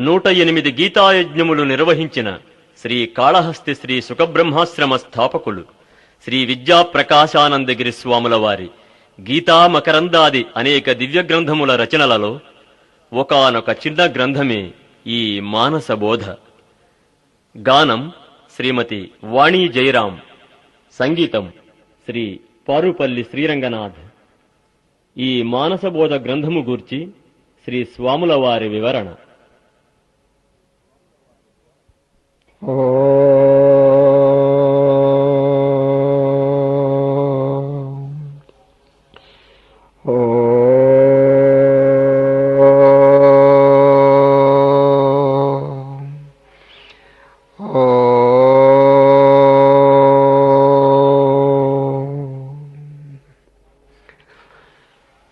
108 గీతాయజ్ఞములు నిర్వహించిన శ్రీ కాళహస్తి శ్రీ సుఖబ్రహ్మాశ్రమ స్థాపకులు శ్రీ విద్యాప్రకాశానందగిరి స్వాముల వారి గీతా మకరందాది అనేక దివ్య గ్రంథముల రచనలలో ఒకానొక చిన్న గ్రంథమే ఈ మానసబోధ. గానం శ్రీమతి వాణీ జయరాం, సంగీతం శ్రీ పారుపల్లి శ్రీరంగనాథ్. ఈ మానసబోధ గ్రంథము గూర్చి శ్రీ స్వాముల వారి వివరణ.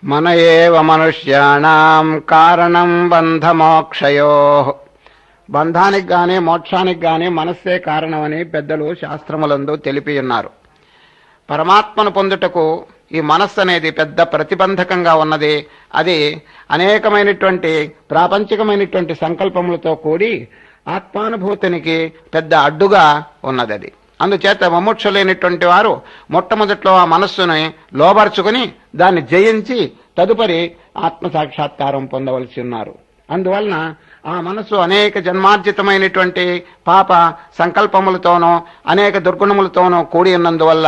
మన ఏవ మనుష్యాణం కారణం బంధమోక్షయో. బంధానికి గాని మోక్షానికి గాని మనస్సే కారణమని పెద్దలు శాస్త్రములందు తెలిపి ఉన్నారు. పరమాత్మను పొందుటకు ఈ మనస్సు అనేది పెద్ద ప్రతిబంధకంగా ఉన్నది. అది అనేకమైనటువంటి ప్రాపంచికమైనటువంటి సంకల్పములతో కూడి ఆత్మానుభూతినికి పెద్ద అడ్డుగా ఉన్నది. అది అందుచేత ముముక్షులైనటువంటి వారు మొట్టమొదట్లో ఆ మనస్సుని లోబర్చుకుని దాన్ని జయించి తదుపరి ఆత్మసాక్షాత్కారం పొందవలసి ఉన్నారు. అందువలన ఆ మనస్సు అనేక జన్మార్జితమైనటువంటి పాప సంకల్పములతోనో అనేక దుర్గుణములతోనో కూడి ఉన్నందువల్ల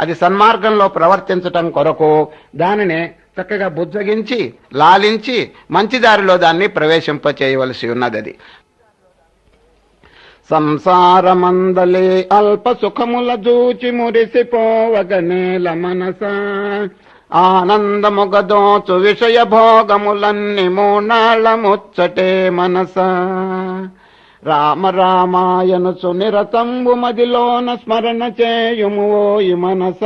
అది సన్మార్గంలో ప్రవర్తించటం కొరకు దానిని చక్కగా బుజ్జగించి లాలించి మంచి దారిలో దాన్ని ప్రవేశింపచేయవలసి ఉన్నది. అది సంసారమందలే అల్ప సుఖముల జూచి మురిసిపోవగనేల మనస. ఆనందముగదోచు విషయ భోగములన్ని మూనాళ్ళ ముచ్చటే మనస. రామ రామాయనుచు నిరతంబు మదిలోన స్మరణ చేయుము ఓయి మనస.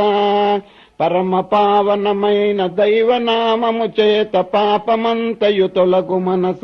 పరమ పావనమైన దైవనామము చేత పాపమంతయు తొలగు మనస.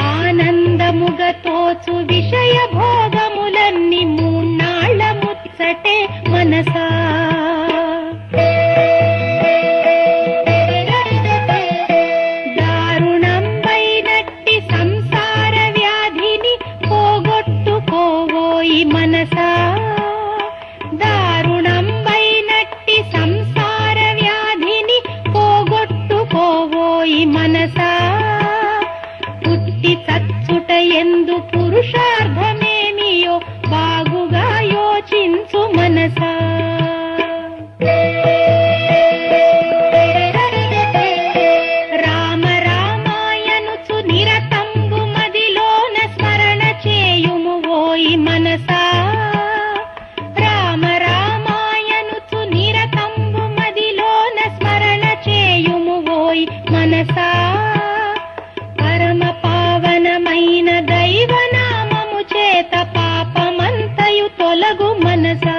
ఆనందముగతోచు విషయ భోగములన్ని మూనాళ్ళ ముచ్చటే మనసా. దారుణంబైనట్టి సంసార వ్యాధిని పోగొట్టుకోవోయి మనసా. దారుణంబైనట్టి సంసార వ్యాధిని పోగొట్టుకోవోయి మనసా. పుట్టి చచ్చుట ఎందు పురుషార్థమేమియో బాగుగా యోచించు మనసా. మనసా పరమ పావనమైన దైవనామము చేత పాపమంతయు తొలగు మనసా.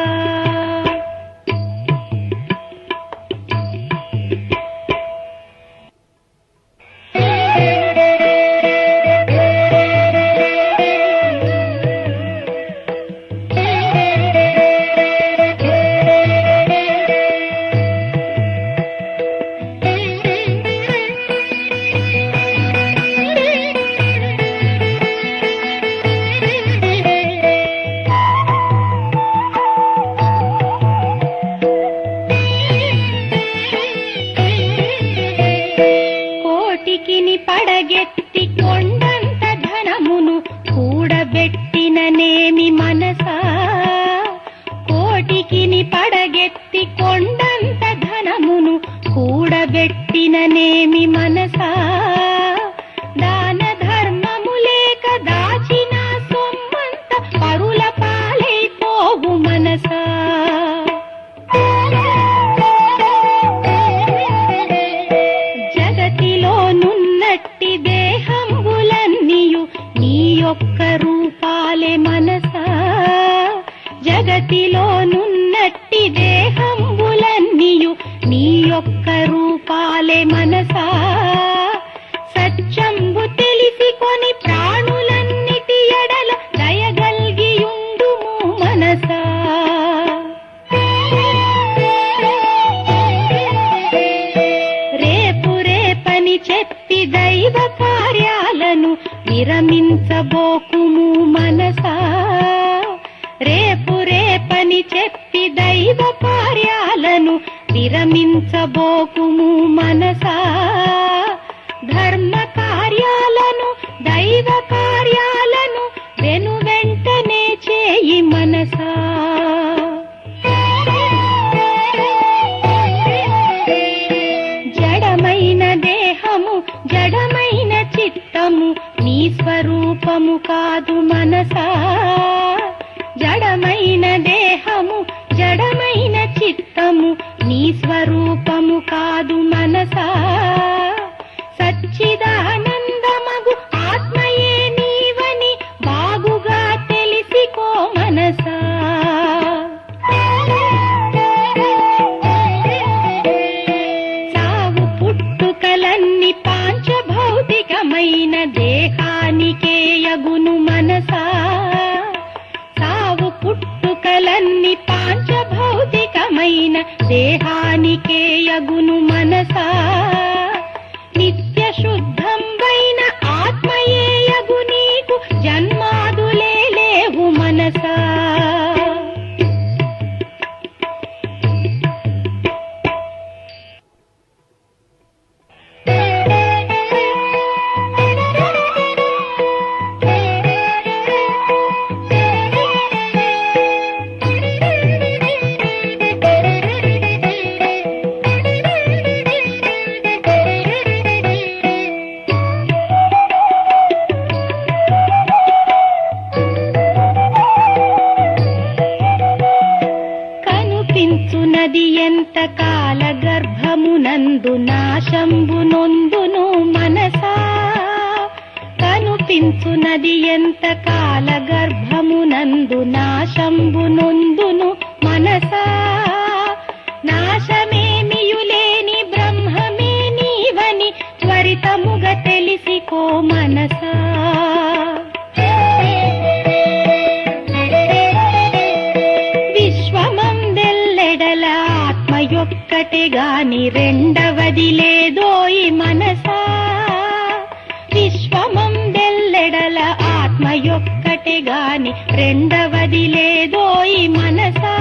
కోటికిని పడగెత్తి కొండంత ధనమును కూడబెట్టిననేమి మనసా. కోటికిని పడగెత్తి కొండంత ధనమును కూడబెట్టిననేమి మనసా. దాన ధర్మము లేక దాచిన సొమ్మంత పరుల పాలైపోవు మనసా. జగతిలోనున్నట్టి దేహంబులన్నీయు నీ యొక్క రూపాలే మనసా. జగతిలోనున్నట్టి దేహంబులన్నీయు నీ యొక్క రూపాలే మనసా. సత్యంబు తెలిసికొని ప్రాణులన్నిటి ఎడల దయగల్గియుండుము మనసా. రేపు రేపని చెప్పి దైవ కార్యాలను విరమించబోకుము మనసా. రేపు రేపని చెప్పి దైవ కార్యాలను విరమించబోకుము మనసా. ధర్మ కార్యాలను దైవ కార్యాలను వెనువెంటనే చేయి మనసా. జడమైన దేహము జడమైన చిత్తము నీ స్వరూపము కాదు మనసా. జడమైన దేహము జడమైన చిత్తము నీ స్వరూపము కాదు మనసా. సచ్చిదానందమగు ఆత్మయే నీవని బాగుగా తెలిసికో మనసా. సావు పుట్టుకలన్నీ పాంచభౌతికమైన దేహానికే యగును మనసా. సావు పుట్టుకలన్నీ పాంచభౌతికమైన దేహానికే యగును మనసా. నిత్య శుద్ధంబైన ఆత్మయే యగు నీకు జన్మాదులే లేవు మనసా. కనిపించునది ఎంత కాల గర్భమునందు నాశంబునొందును మనసా. కనిపించునది ఎంత కాల గర్భమునందు నాశంబునొందును మనసా. నాశమేమియులేని బ్రహ్మమే నీవని త్వరితముగా తెలిసికో మనసా. విశ్వమందెల్లెడల ఆత్మయొక్కటే గాని రెండవది లేదోయి మనసా. విశ్వమందెల్లెడల ఆత్మయొక్కటే గాని రెండవది లేదోయి మనసా.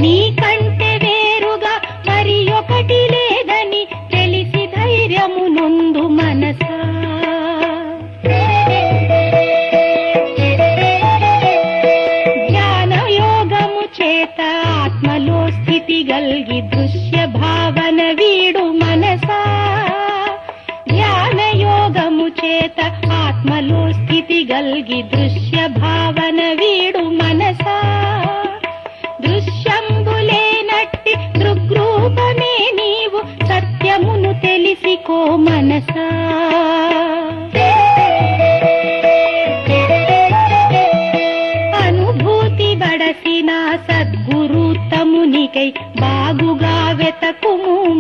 నీకంటే వేరుగా మరి ఒకటి లేదని తెలిసి ధైర్యము నొందు మనసా. ధ్యాన యోగము చేత ఆత్మలో స్థితి గల్గి దృశ్య భావన వీడు మనసా. ధ్యాన యోగము చేత ఆత్మలో స్థితి గల్గి దృశ్య భావన వీడు మనసా. దృశ్యంబులేనట్టి దృగ్రూపమే నీవు సత్యమును తెలిసికో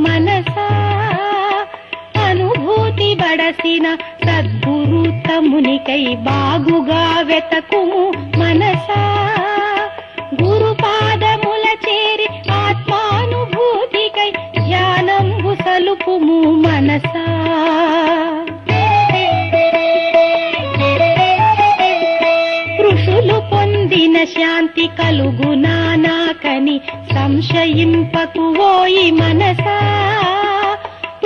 మనసా అనుభూతి బడసిన సద్గురు తమునికై బాగుగా వెతకుము మనసా గురు పాదముల చేరి ఆత్మానుభూతికై ధ్యానంబు సలుపుము మనసా ఋషులు పొందిన శాంతి కలుగునా నాకని సంశయింపకు ఓయి మనసా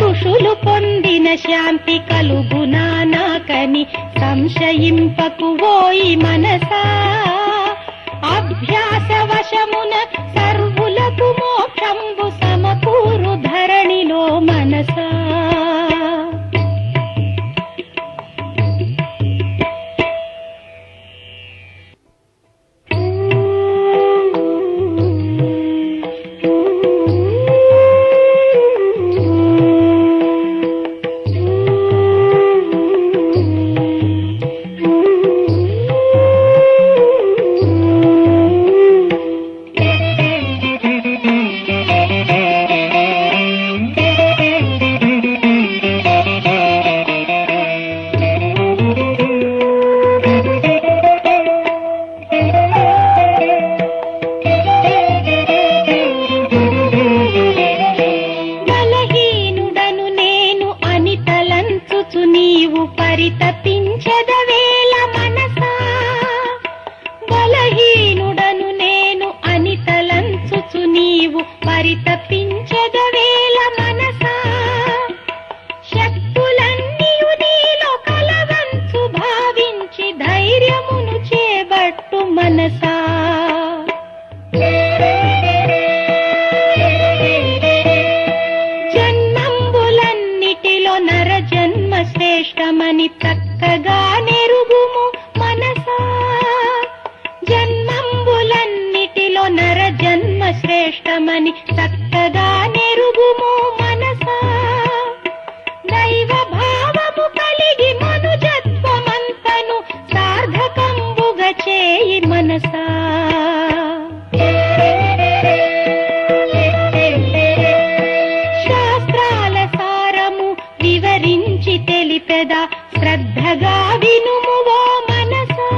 ఋషులు పొందిన శాంతి కలుగునా నాకని సంశయింపకు ఓయి మనసా అభ్యాస వశమున సర్వులకు మోక్షంబు సమకూరు ధరణిలో మనసా పరితపించదవేళ మనసా బలహీనుడను నేను అని తలంచుచు నీవు పరితపించదవేళ మనసా శక్తులన్నీయు నీలో కలవంచు భావించి ధైర్యమును చేబట్టు మనసా జన్మంబులన్నిటిలో నర జన్మ శ్రేష్టమని చక్కగా నెరుగుము మనసా జన్మంబులన్నిటిలో నర జన్మ శ్రేష్టమని చక్కగా నెరుగుము మనసా దైవ భావము కలిగి మనుజత్వమంతను సార్థకంబుగా చేయి మనసా శాస్త్రాల సారము వివరించి తెలిపెదా శ్రద్ధగా వినుము ఓ మనసా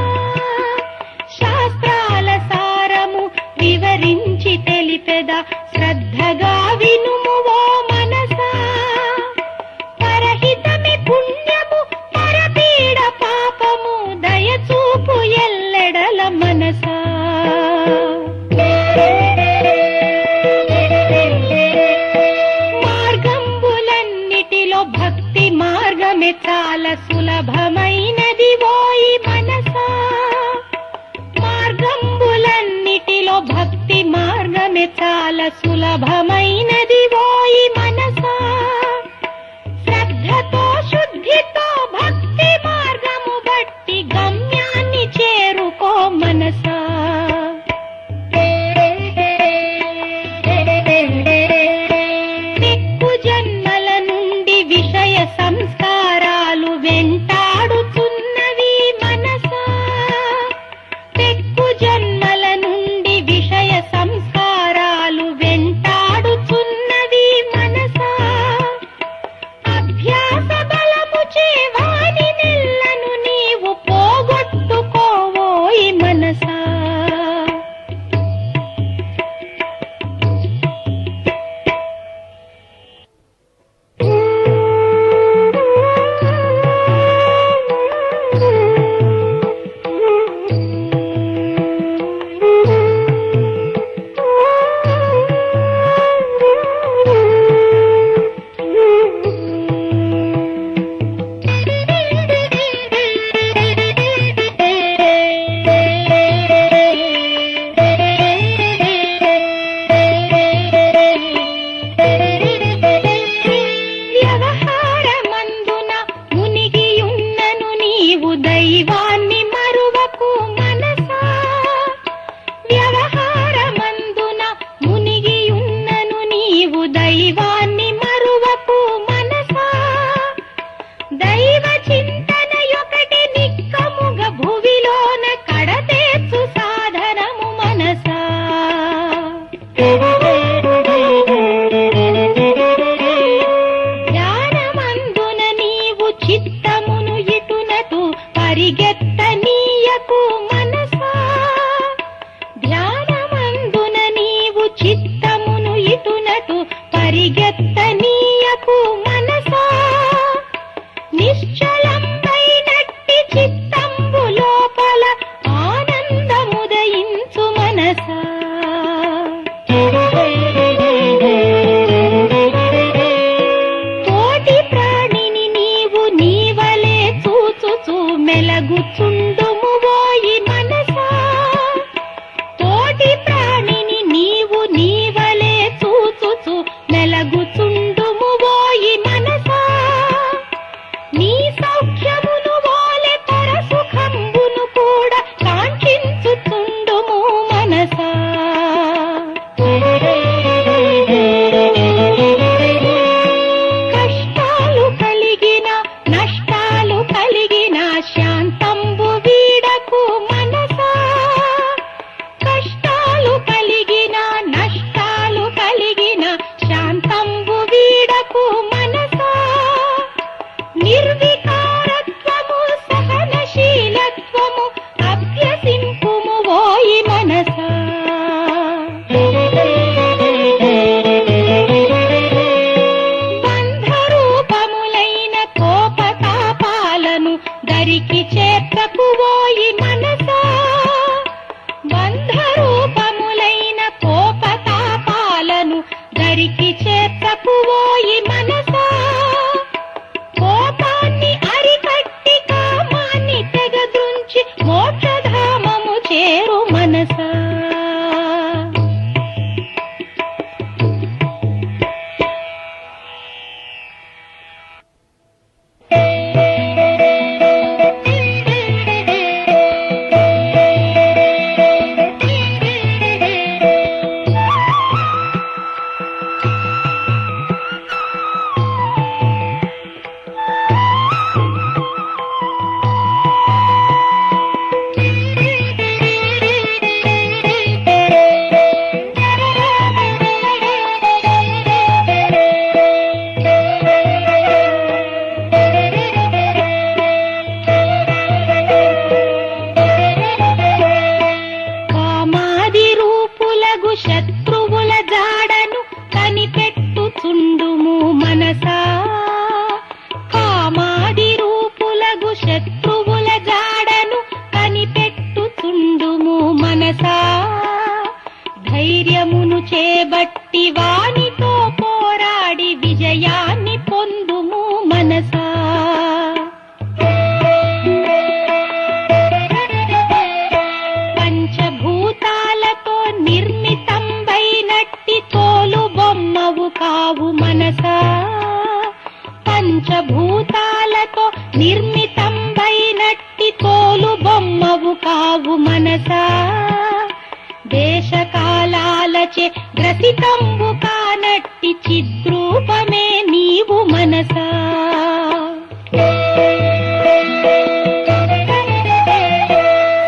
శాస్త్రాల సారము వివరించి తెలిపెదా శ్రద్ధగా వినుము ఓ మనసా పరహితమి పుణ్యము పరపీడ పాపము దయచూపు ఎల్లెడల మనసా మార్గంబులన్నిటిలో భక్తి మార్గమే చాలా సులభమైనది ఓయి మనసా మార్గంబులన్నిటిలో భక్తి మార్గమే చాలా సులభమైనది ఓయి మనసా శ్రద్ధతో శుద్ధితో భక్తి మార్గము బట్టి గమ్యాన్ని చేరుకో మనసా దిక్కు జన్మల నుండి విషయ సంస్కారాలు వెంటాడుతున్నవి మనసా దిక్కు జన్మల నుండి విషయ సంస్కారాలు వెంటాడుతున్నవి విజయాన్ని పొందుము మనసా. పంచభూతాలతో నిర్మితంబైనట్టి తోలు బొమ్మవు కావు మనసా. పంచభూతాలతో నిర్మితంబైనట్టి తోలు బొమ్మవు కావు మనసా. దేశకాలాలచే గ్రసితంబు కానట్టి చిద్రూపమే నీవు మనసా.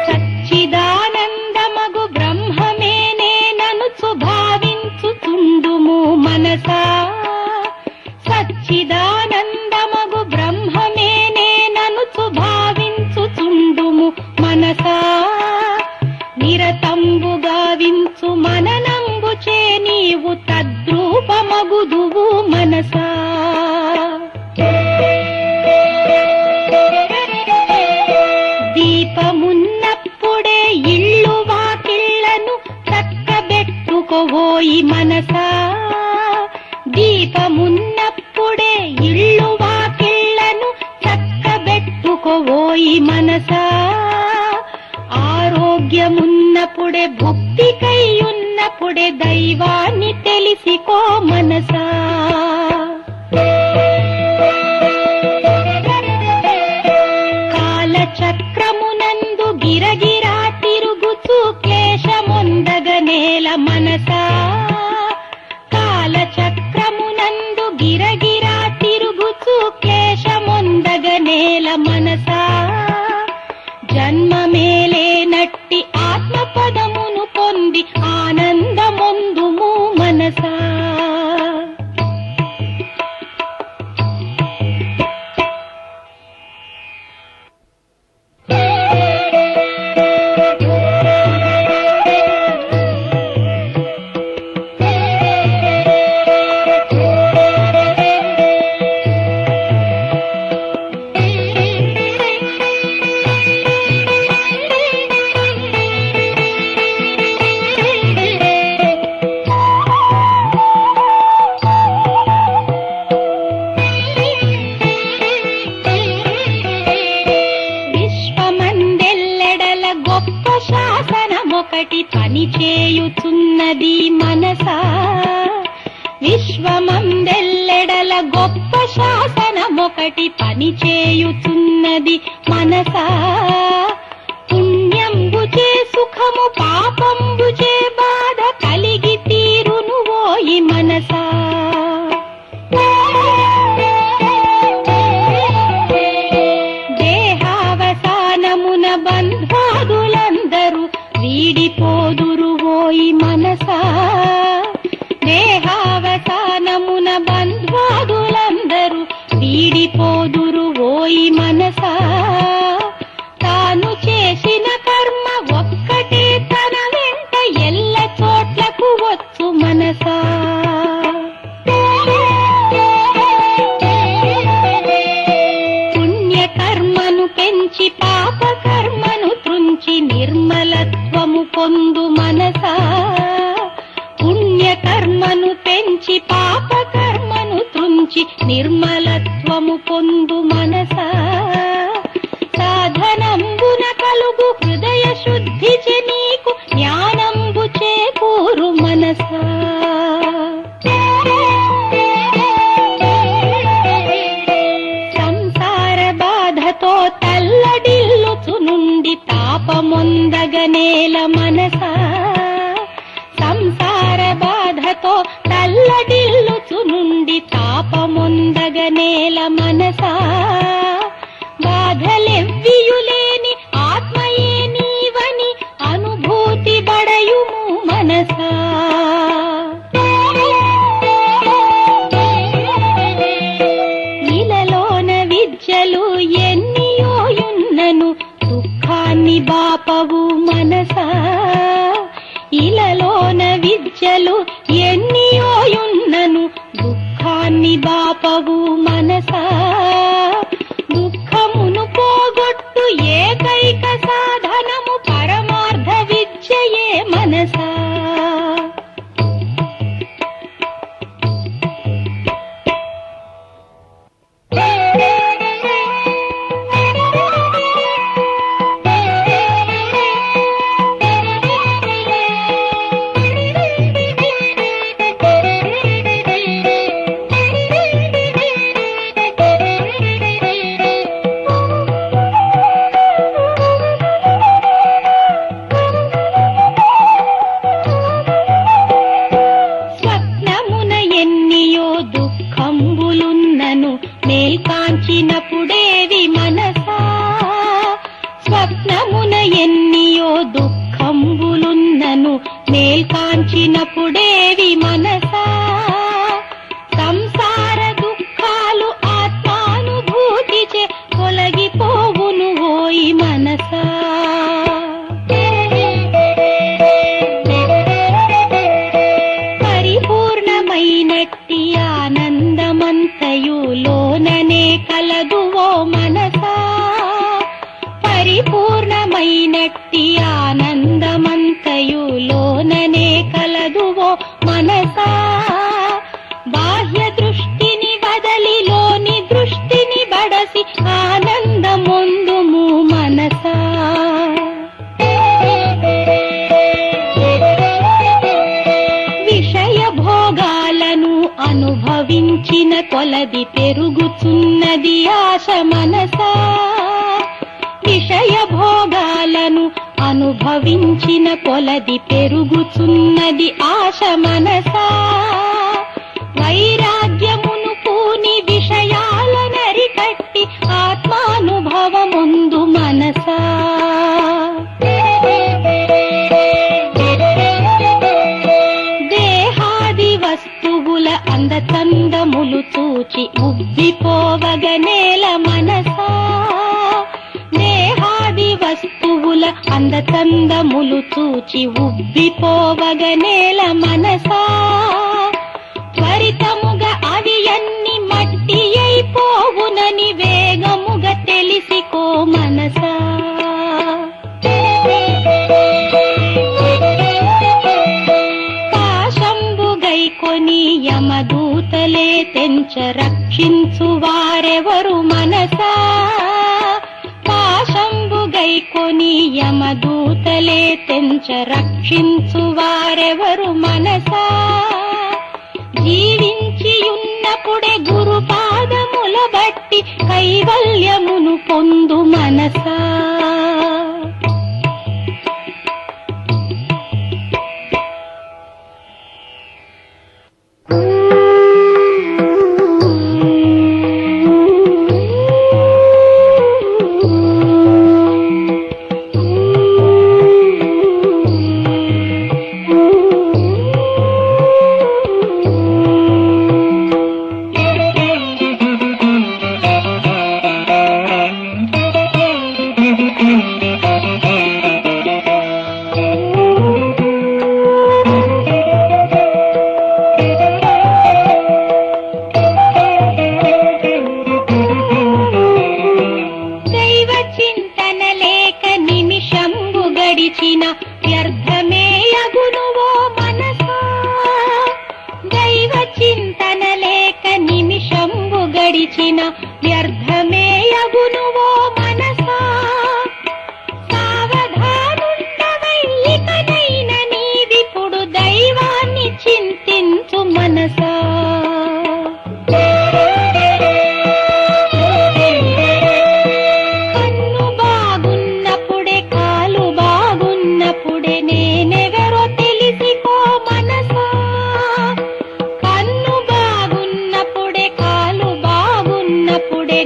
సచ్చిదానందమగు బ్రహ్మమే నేననుచు భావించుచుండుము మనసా. సచ్చిదానందమగు బ్రహ్మమే నేననుచు భావించుచుండుము మనసా. నిరతంబు గావించు మననంబుచే నీవు తద్రూపమగుదువు మనసా. దీపమున్నప్పుడే ఇల్లు వాకిళ్లను చక్కబెట్టుకోవోయి మనసా. దీపమున్నప్పుడే ఇల్లు వాకిళ్లను చక్కబెట్టుకోవోయి మనసా. ఆరోగ్యమున్నప్పుడే భుక్తికై ఉన్నప్పుడే దైవాన్ని తెలిసికో మనసా. కాలచక్రమునందు గిరగిరా తిరుగుచు క్లేశమొందగనేల మనసా. కాలచక్రమునందు గిరగిరా తిరుగుచు క్లేశమొందగనేల మనసా. జన్మమేలేనట్టి ఆత్మపదమును పొంది ఆనందమొందుము మనసా. ఒకటి పని చేయుచున్నది మనసా. విశ్వమందెల్లెడల గొప్ప శాసనమొకటి పని చేయుచున్నది మనసా. పుణ్యంబుచే సుఖము పాపంబుచే బాధ కలిగి తీరును ఓయి మనసా. దేహావసానమున బంధాదులందరూ వీడిపోదురు ఓయి మనసా. దేహావసానమున బంధ్వాదులందరూ వీడిపోదురు ఓయి మనసా. తాను చేసిన కర్మ ఒక్కటే తన వెంట ఎల్ల చోట్లకు వచ్చు మనసా. పుణ్యకర్మను పెంచి పాపకర్మను త్రుంచి నిర్మలత్వము పొందు మనసా. పుణ్యకర్మను పెంచి పాపకర్మను త్రుంచి నిర్మలత్వము పొందు మనసా. సాధనంబున కలుగు హృదయ శుద్ధి చే నీకు జ్ఞానంబు చేకూరు మనసా. సంసార బాధతో తల్లడిల్లుచు నుండి తాపమొందగనేల మనసా. సంసార బాధతో తల్లడిల్లుచు నుండి తాపమొందగనేల మనసా. బాధలెవ్వియులేని ఆత్మయే నీవని అనుభూతి బడయుము మనసా. ఇలలోన విద్యలు ఎన్నియోయున్నను దుఃఖాన్ని బాపవు మనసా. ఇలలోన విద్యలు ఎన్నియోయున్నను దుఃఖాన్ని బాపవు మనసా. దుఃఖమును పోగొట్టు ఏకైక సాధనము పరమార్థ విద్యయే మనసా. కాంచినప్పుడేవి మనసా స్వప్నమున ఎన్నియో దుఃఖంబులున్నను మేల్కాంచినప్పుడేవి మనసా సంసార దుఃఖాలు ఆత్మానుభూతిచే తొలగిపోవును ఓయి మనసా పరిపూర్ణమైనట్టి ఆనందమంతయు లోననే కలదు ఓ మనసా పరిపూర్ణమైనట్టి ఆనందమంతయు లోననే కలదు ఓ మనసా బాహ్య దృష్టిని వదలి లోని దృష్టిని బడసి ఆనందమొందుము మనసా విషయ భోగాలను అనుభవించిన కొలది పెరుగుతున్నది ఆశ మనసా విషయ భోగాలను అనుభవించిన కొలది పెరుగుతున్నది ఆశ మనసా వైరాగ్యమును పూని విషయాలనరికట్టి ఆత్మానుభవముందు మనసా దేహాది వస్తువుల అందచందములు చూచి ఉబ్బిపోవగనేల మనసా దేహాది వస్తువుల అందచందములు చూచి ఉబ్బిపోవగనేల మనసా త్వరితముగా అవి అన్ని మట్టి అయిపోవునని వేగముగా తెలిసికో మనసా కాశంబుగైకొని యమదూతలే తెంచ రక్షించు వారెవరు మనసా కాశంబుగైకొని యమదూతలే తెంచ రక్షించు వారెవరు మనసా జీవించియున్నప్పుడే గురుపాదముల బట్టి కైవల్యమును పొందు మనసా గడిచిన వ్యర్థమే అగునువో మనసా సావధానుండవై ఇకనైన నీవిప్పుడు దైవాన్ని చింతించు మనసా కన్ను బాగున్నప్పుడే కాలు బాగున్నప్పుడే నేనెవరో తెలిసికో మనసా కన్ను బాగున్నప్పుడే కాలు బాగున్నప్పుడే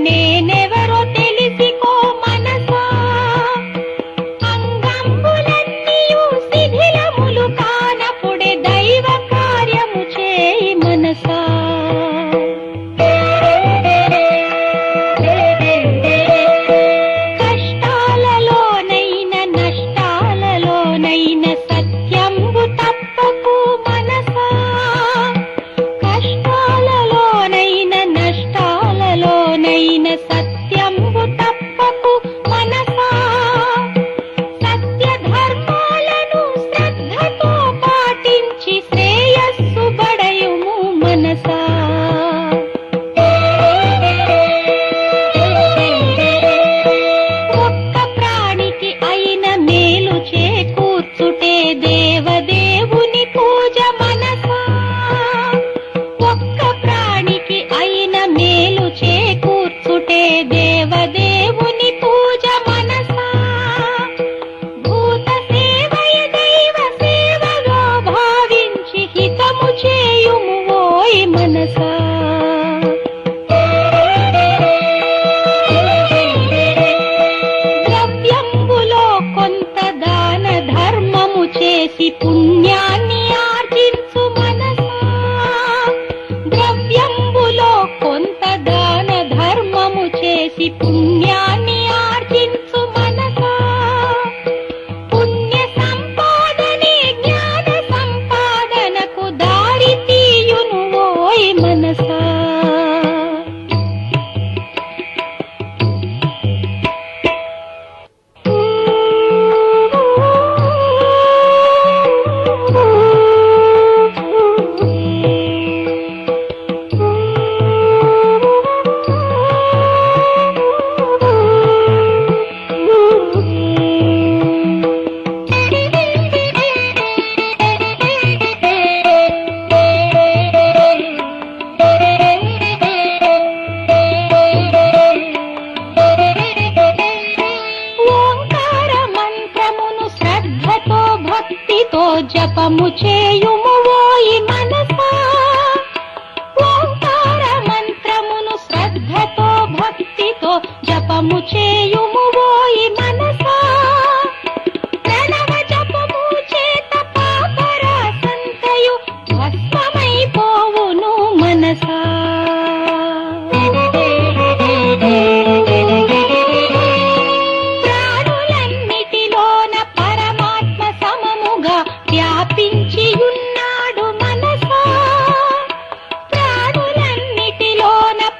జపము చేయుము ఓయి మనసా ఓంకార మంత్రమును శ్రద్ధతో భక్తితో జపము చేయుము ఓయి మనసా ప్రణవ జపము చేత పాపరాసంతయు భస్మమైపోవును మనసా ప్రాణులన్నిటిలోన పరమాత్మ సమముగా వ్యాపించియున్నాడు మనసా ప్రాణులన్నిటిలోన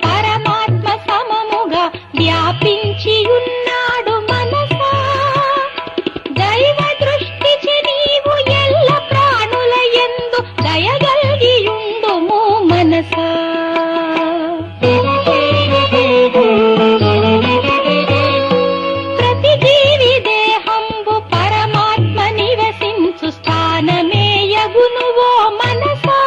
పరమాత్మ సమముగా వ్యాపించియున్నాడు మనసా దైవ దృష్టిచి నీవు ఎల్ల ప్రాణుల యందు దయగలిగియుండుము మనసా ప్రతి జీవి దేహంబు పరమాత్మ నివసించు స్థానమే యగును ఓ మనసా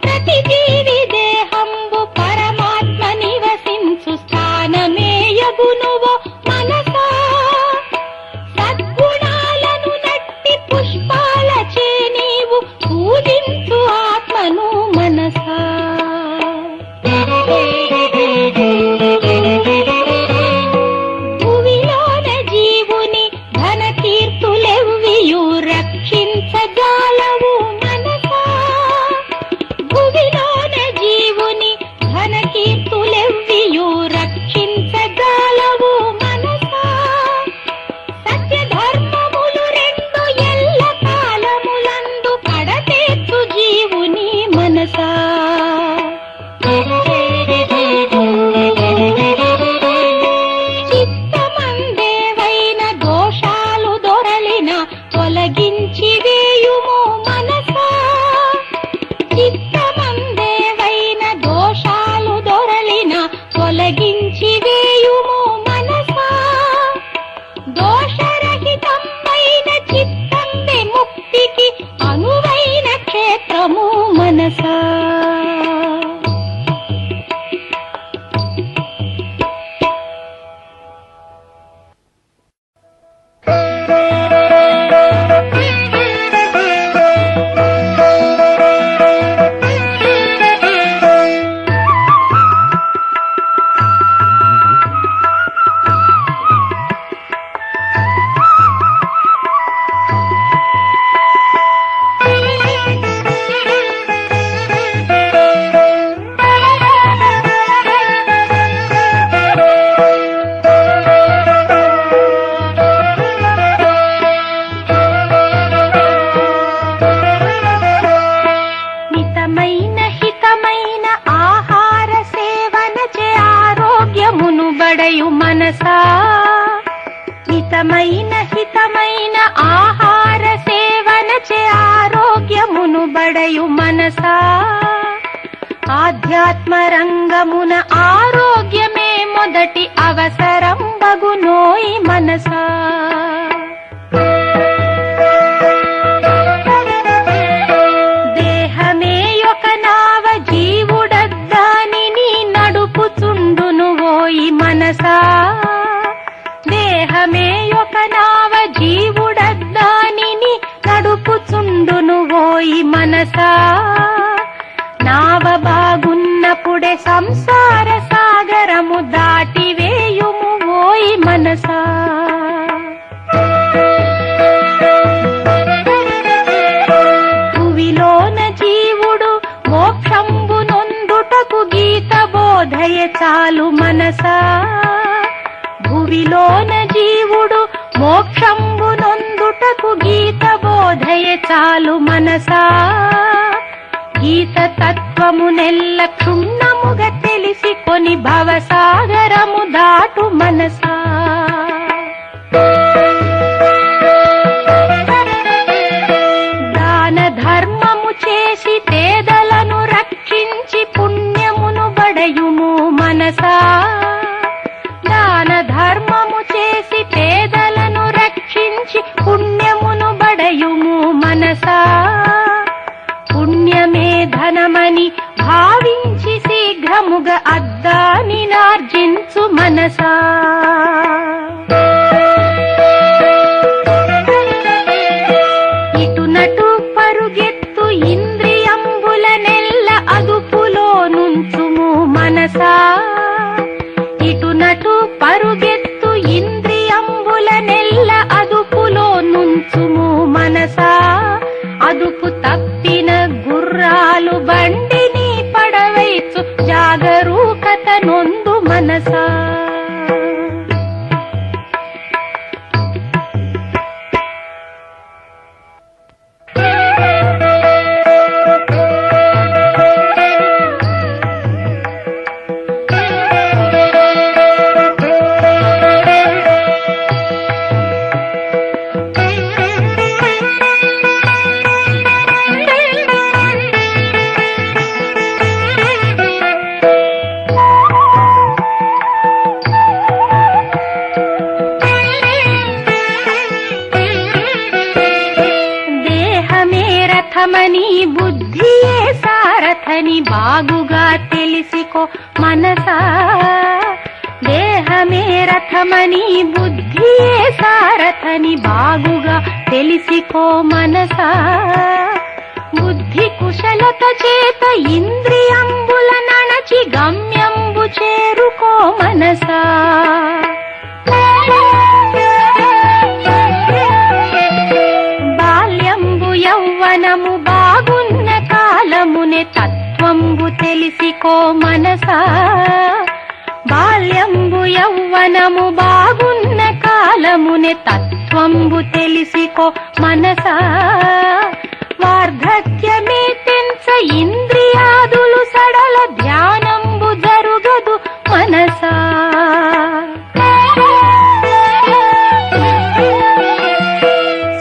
ప్రతి జీవి దేహంబు పరమాత్మ నివసించు స్థానమే యగును ఓ మనసా సద్గుణాలను నట్టి పుష్పాలచే నీవు పూజించు ఆత్మను మనసా భువిలోన జీవుని ఘన కీర్తులెవ్వియు రక్షించజాలవు మనసా భువిలోన జీవుని ఘన కీర్తులెవ్వియు రక్షించజాలవు మనసా సత్య ధర్మములు రెండు ఎల్ల కాలములందు కడతేర్చు జీవుని మనసా చిత్తమందేవైన దోషాలు దొరలిన తొలగించి వేయుము మనసా చిత్తమందేవైన దోషాలు దొరలిన తొలగించి వేయుము మనసా దోషరహితమైన చిత్తంబే ముక్తికి అనువైన క్షేత్రము మనసా మితమైన హితమైన ఆహార సేవనచే ఆరోగ్యమును బడయు మనసా మితమైన హితమైన ఆహార సేవనచే ఆరోగ్యమును బడయు మనసా ఆధ్యాత్మ రంగమున ఆరోగ్యమే మొదటి అవసరం బగునోయి మనసా దేహమే ఒక నావ జీవుడద్దానిని నడుపుచుండును ఓయి మనసా దేహమే ఒక నావ జీవుడద్దానిని నడుపుచుండును ఓయి మనసా నావ బాగున్నప్పుడే సంసార సాగరము దాటివేయుము ఓయి మనసా భువిలోన జీవుడు మోక్షంబు నొందుటకు గీత బోధయ చాలు మనసా భువిలోన జీవుడు మోక్షంబు నొందుటకు గీత బోధయ చాలు మనసా గీత తత్వము నెల్ల క్షుణ్ణముగా తెలిసి కొని భవసాగరము దాటు మనసా దాన ధర్మము చేసి పేదలను రక్షించి పుణ్యమును బడయుము మనసా దాన ధర్మము చేసి పేదలను రక్షించి పుణ్యమును బడయుము మనసా పుణ్యమే ధనమని భావించి శీఘ్రముగా అద్దాని నార్జించు మనసా ఇటు నటు రథని బాగుగా తెలిసికో మనసా. దేహమే రథమని బుద్ధియే సారథని బాగుగా తెలిసికో మనసా. బుద్ధి కుశలత చేత ఇంద్రియంబుల నణచి గమ్యంబు చేరుకో మనసా. బాల్యంబు యౌవనము బాగున్న కాలమునే తత్వంబు తెలిసికో మనసా. బాల్యంబు యౌవనము బాగున్న కాలమునే తత్వంబు తెలిసికో మనసా. వార్ధక్యమే తెంచ ఇంద్రియాదులు సడల ధ్యానంబు జరుగదు మనసా.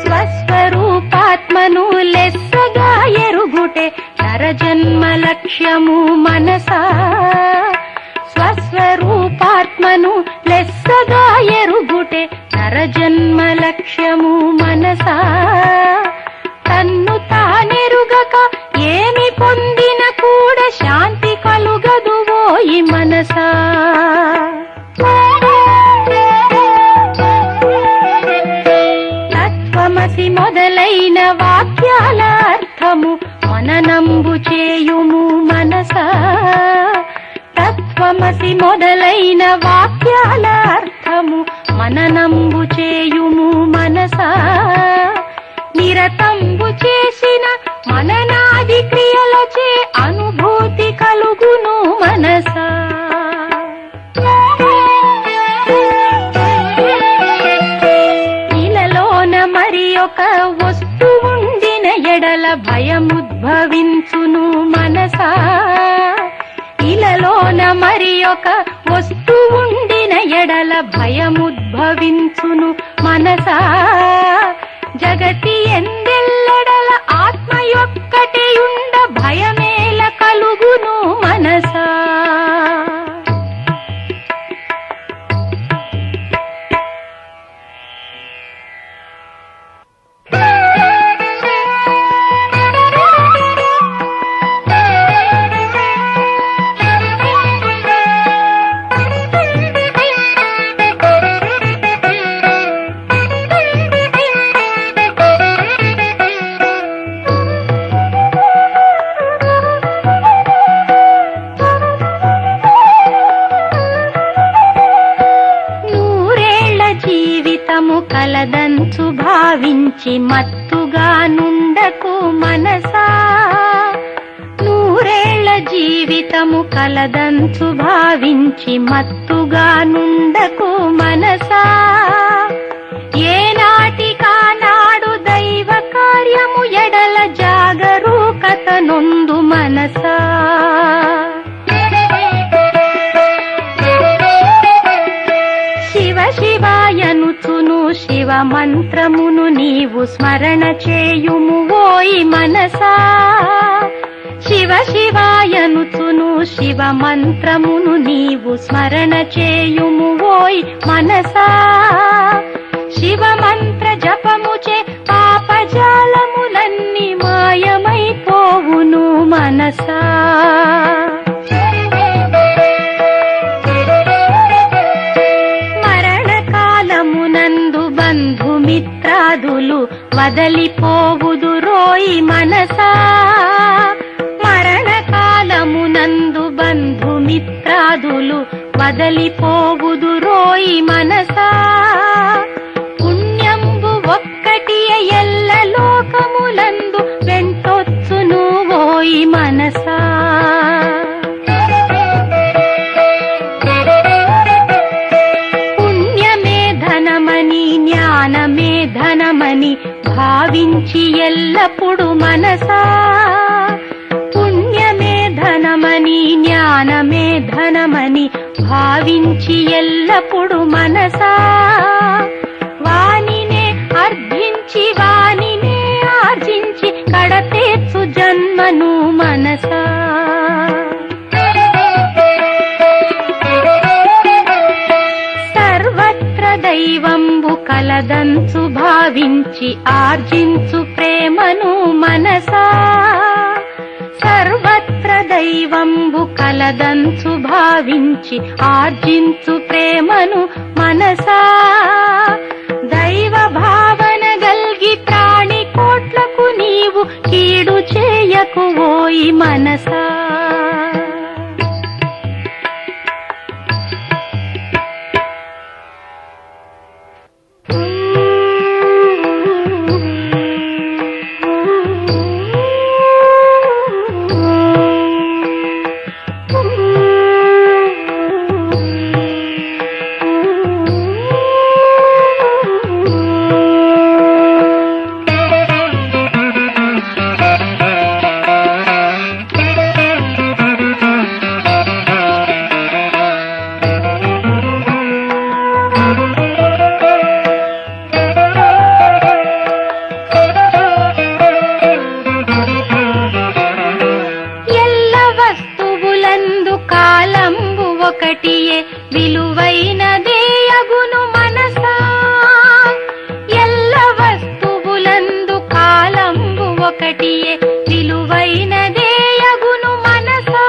స్వస్వరూపాత్మను లెస్సగా ఎరుగుటే నరజన్మ లక్ష్యము మనసా. స్వస్వరూపాత్మను లెస్సగా ఎరుగుటే నరజన్మ లక్ష్యము మనసా. తన్ను తానెరుగక ఏమి పొందిన కూడా శాంతి కలుగదు ఓయి మనసా. తత్వమసి మొదలైన వాక్యాల అర్థము మననంబు చేయుము మనసా. తత్వమసి మొదలైన వాక్యాల అర్థము మననంబు చేయుము మనసా. నిరతంబు చేసిన మననాది క్రియలచే అనుభూతి కలుగును మనసా. ఇలలోన మరి ఒక వస్తువుండిన ఎడల భయముద్భవించును మనసా. ఇలలోన మరి ఒక వస్తువుండిన ఎడల భయముద్భవించును మనసా. జగతి ఎందెల్లడల ఆత్మ యొక్కటి ఉండ భయమేల కలుగును మనసా. కలదంచు భావించి మత్తుగా నుండకు మనసా. నూరేళ్ల జీవితము కలదంచు భావించి మత్తుగా నుండకు మనసా. ఏనాటికా నాడు దైవ కార్యము ఎడల జాగరూకత నొందు మనసా. శివ శివాయనుచును శివ మంత్రమును నీవు స్మరణ చేయుము ఓయి మనసా. శివ శివాయనుచును శివ మంత్రమును నీవు స్మరణ చేయుము ఓయి మనసా. శివ మంత్ర జపముచే పాపజాలములన్నీ మాయమైపోవును మనసా. మరణకాలమునందు బంధుమిత్రాదులు వదలిపోవుదురోయి మనసా. మరణకాలమునందు బంధుమిత్రాదులు వదలిపోవుదురోయి మనసా. పుణ్యంబు ఒక్కటియ ఎల్ల లోకములందు వెంటొచ్చును ఓయి మనసా. పుణ్యమే ధనమని జ్ఞానమే ధనమని భావించి ఎల్లప్పుడు మనసా. పుణ్యమే ధనమని జ్ఞానమే ధనమని భావించి ఎల్లప్పుడు మనసా. వానినే అర్ధించి వానినే ఆర్జించి కడతేర్చు జన్మను మనసా. సర్వత్ర దైవంబు కలదంచు భావించి ఆర్జించు ప్రేమను మనసా. సర్వత్ర దైవంబు కలదంచు భావించి ఆర్జించు ప్రేమను మనసా దైవ భావన గల్గి ప్రాణి కోట్లకు నీవు కీడు చేయకు ఓయి మనసా ఒకటియే విలువైనదే అగును మనసా ఎల్ల వస్తువులందు కాలంబు ఒకటియే విలువైనదే అగును మనసా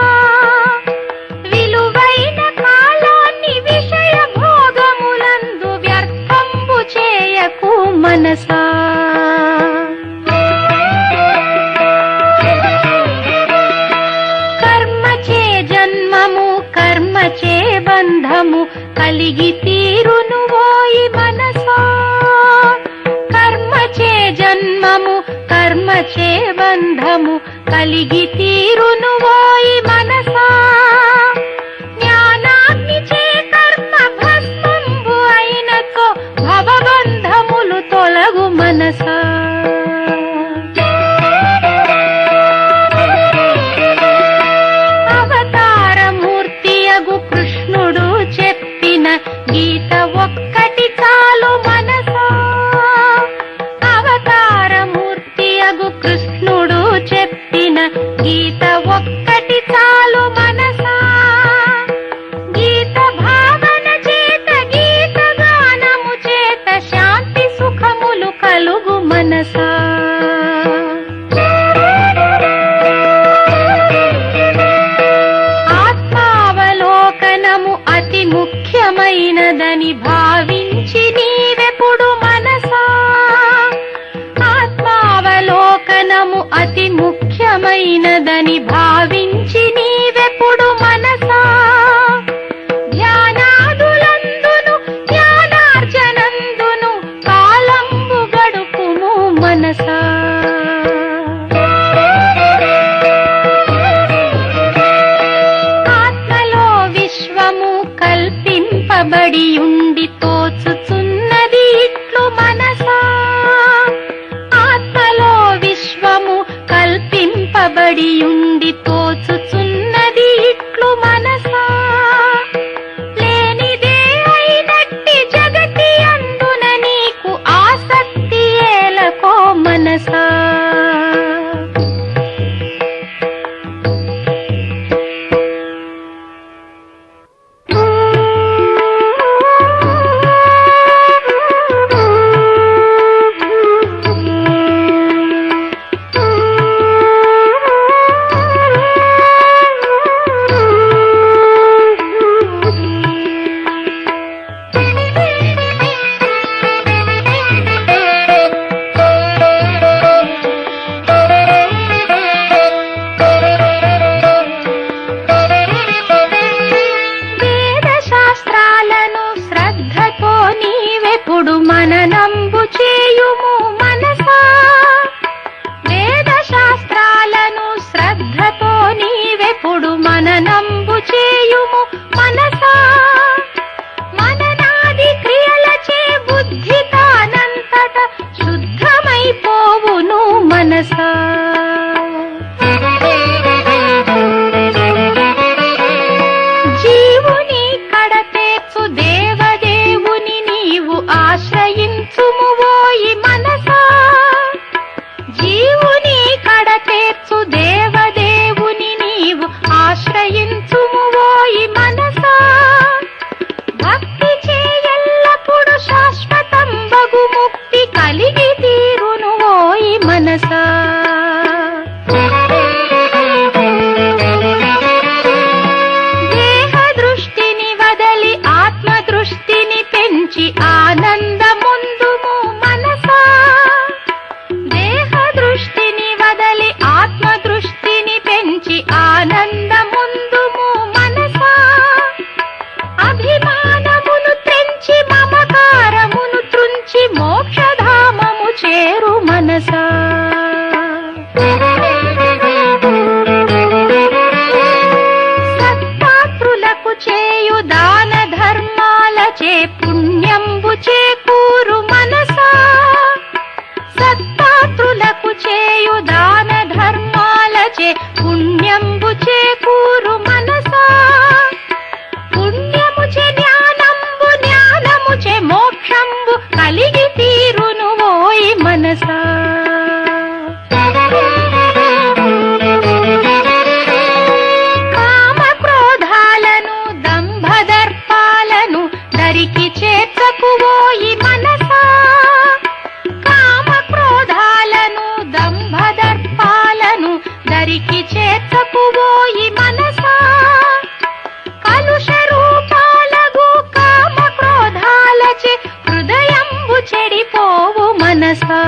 విలువైన కాలాన్ని విషయ భోగములందు వ్యర్థంబు చేయకు మనసా కర్మచే బంధము కలిగి తీరును ఓయి మనసా కర్మచే జన్మము కర్మచే బంధము కలిగి తీరును ఓయి మనసా జ్ఞానాగ్ని చే కర్మ భస్మంబు అయినతో భవబంధములు తొలగు మనసా కృష్ణుడు చెప్పిన గీత ఒక్కటి చాలు మనసా అవతారమూర్తి అగు కృష్ణుడు చెప్పిన గీత ఒక్కటి చాలు మనసా గీత భావన చేత గీత గానము చేత శాంతి సుఖములు కలుగు మనసా అతి ముఖ్యమైనదని భావించి నీవెప్పుడు మనసా ఆత్మావలోకనము అతి ముఖ్యమైనదని భావించి నీవెప్పుడు మనసా ధ్యానాదులందును జ్ఞానార్జనందును కాలంబు గడుపుము మనసా కల్పింపబడి ఉండి తోచుచున్నది ఇట్లు మనసా ఆత్మలో విశ్వము కల్పింపబడి ఉండి తోచుచున్నది ఇట్లు మనసా లేనిదే అయినట్టి జగతి అందున నీకు ఆసక్తి ఏలకో మనసా చే పుణ్యంబు చేకూరు మనసా సత్పాత్రులకు చేయు దాన ధర్మాలచే పుణ్యంబు చేకూరు మనసా పుణ్యము చే జ్ఞానంబు జ్ఞానము చే మోక్షంబు కలిగి తీరును ఓయి మనసా కామ క్రోధాలను దంభదర్పాలను దరికి చేర్చకు ఓయి మనసా కామ క్రోధాలను దంభదర్పాలను దరికి చేర్చకు ఓయి మనసా కలుష రూపాలగు కామ క్రోధాలచే హృదయంబు చెడిపోవు మనసా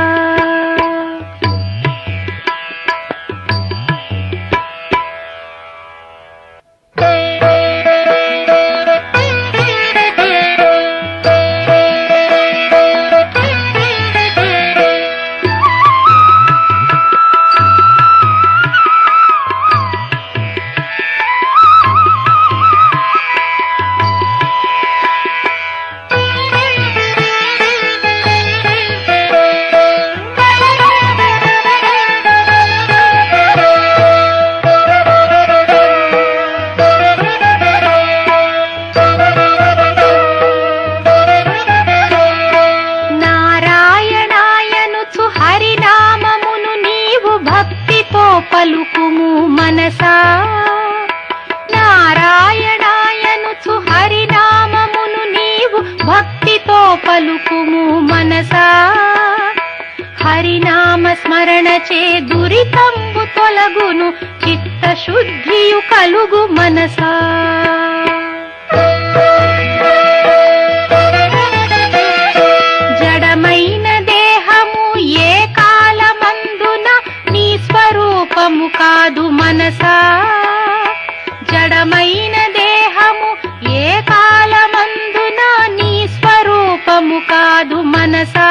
పలుకుము మనసా నారాయణాయనుచు హరినామమును నీవు భక్తితో పలుకుము మనసా హరినామ స్మరణ చే దురితంబు తొలగును చిత్తశుద్ధియు కలుగు మనసా జడమైన దేహము ఏ కాలమందున నీ స్వరూపము కాదు మనసా జడమైన దేహము ఏ కాలమందున నీ స్వరూపము కాదు మనసా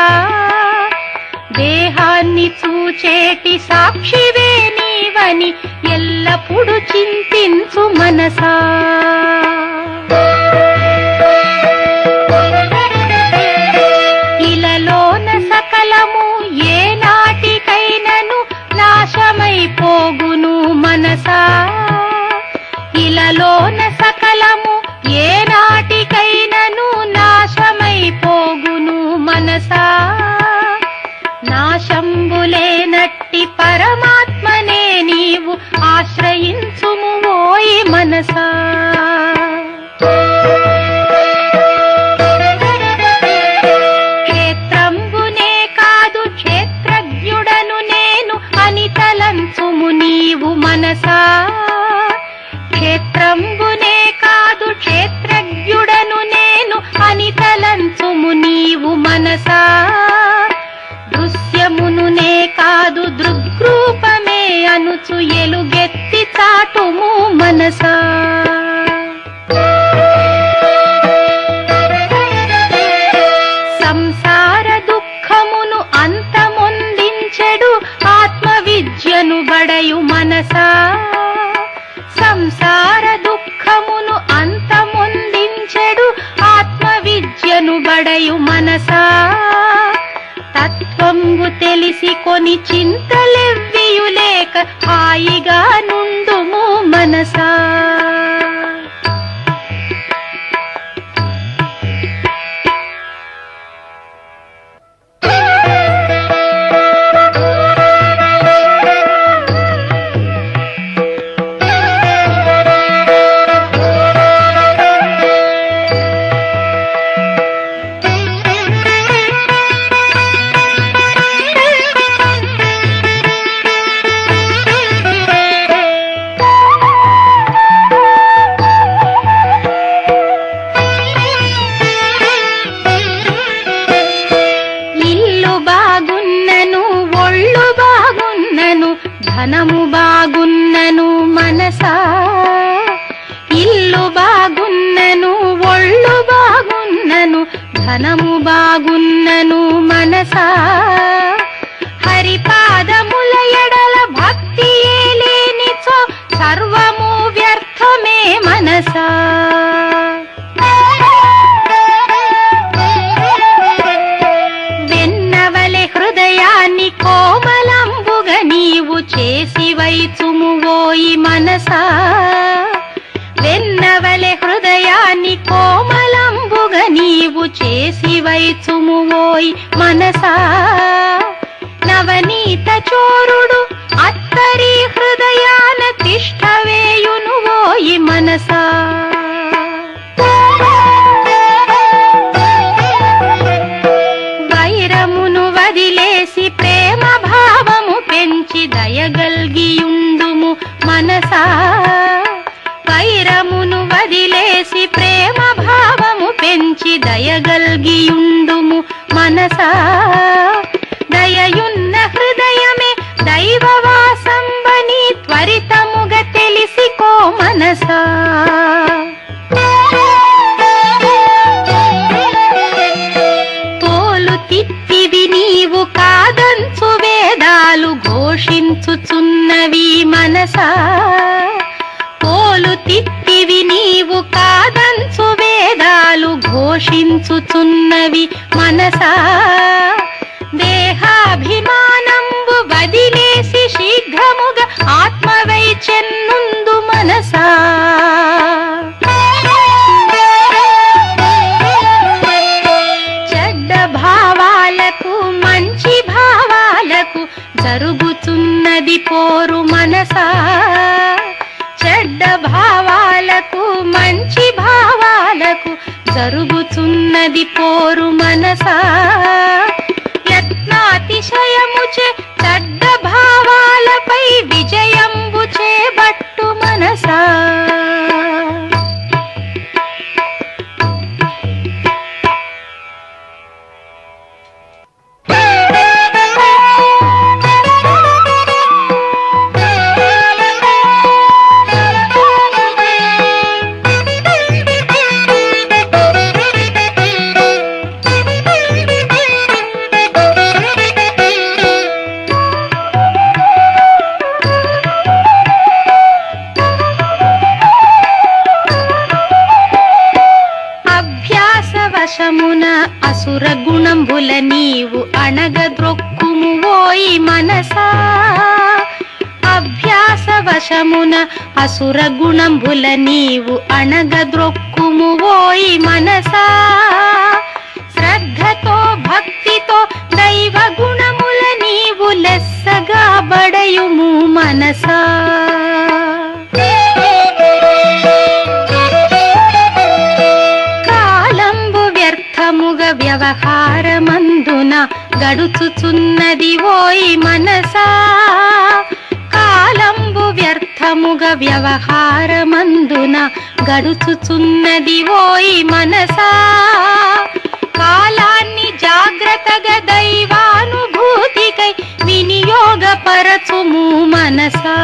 దేహాన్ని చూచేటి సాక్షివే నీవని ఎల్లప్పుడు చింతించు మనసా ఇలలోన సకలము ఏ నాటికైనను నాశమైపోగును మనసా ఇలలోన సకలము ఏ నాటికైనను నాశమైపోగును మనసా నాశంబులేనట్టి పరమాత్మనే నీవు ఆశ్రయించుము ఓయి మనసా క్షేత్రంబునే కాదు క్షేత్రజ్ఞుడను నేను అని తలంచుము నీవు మనసా క్షేత్రంబునే కాదు క్షేత్రజ్ఞుడను నేను అని తలంచుము నీవు మనసా దృశ్యమునునే కాదు దృగ్రూపమే అనుచు ఎలుగెత్తి చాటుము మనసా సంసార దుఃఖమును అంతమొందించెడు ఆత్మవిద్యను బడయు మనసా సంసార దుఃఖమును అంతమొందించెడు ఆత్మవిద్యను బడయు మనసా తత్వంబు తెలిసి కొని చింతలెవ్వియులేక హాయిగా నుండుము మనసా ధనము బాగున్నను మనసా ఇల్లు బాగున్నను ఒళ్ళు బాగున్నను ధనము బాగున్నను మనసా హరిపాదముల ఎడల భక్తియే లేనిచో సర్వము వ్యర్థమే మనసా మనసా వెన్నవలె హృదయాన్ని కోమలంబుగ నీవు చేసి వైచుము ఓయ్ మనసా నవనీత చోరుడు అత్తరి హృదయాన తిష్టవేయును ఓయి మనసా వైరమును వదిలేసి ప్రేమ భావము పెంచి దయగల్గియుండుము మనసా వైరమును వదిలేసి ప్రేమ భావము పెంచి దయగల్గియుండుము మనసా దయయున్న హృదయమే దైవవాసంబని త్వరితముగ తెలిసికో మనసా తోలు తిత్తివి నీవు కాదంచు వేదాలు ఘోషించుచున్నవి మనసా తోలు తిత్తివి నీవు కాదంచు వేదాలు ఘోషించుచున్నవి మనసా దేహాభిమానంబు వదిలేసి శీఘ్రముగా ఆత్మవై చెన్నుందు మనసా చెడ్డ భావాలకు మంచి భావాలకు జరుగుతున్నది పోరు మనసా చెడ్డ భావాలకు మంచి భావాలకు జరుగుతున్నది పోరు మనసా యత్నాతిశయముచే చెడ్డ భావాలపై విజయంబు చేబట్టు మనసా అభ్యాసవశమున అసుర గుణంబుల నీవు అణగద్రొక్కుము ఓయి మనసా అభ్యాసవశమున అసుర గుణంబుల నీవు అణగద్రొక్కుము ఓయి మనసా శ్రద్ధతో భక్తితో దైవ గుణముల నీవు లెస్సగా బడయుము మనసా వ్యవహారమందున గడుచుచున్నది ఓయి మనసా కాలంబు వ్యర్థముగ వ్యవహారమందున గడుచుచున్నది ఓయి మనసా కాలాన్ని జాగ్రత్తగా దైవానుభూతికై వినియోగపరచుము మనసా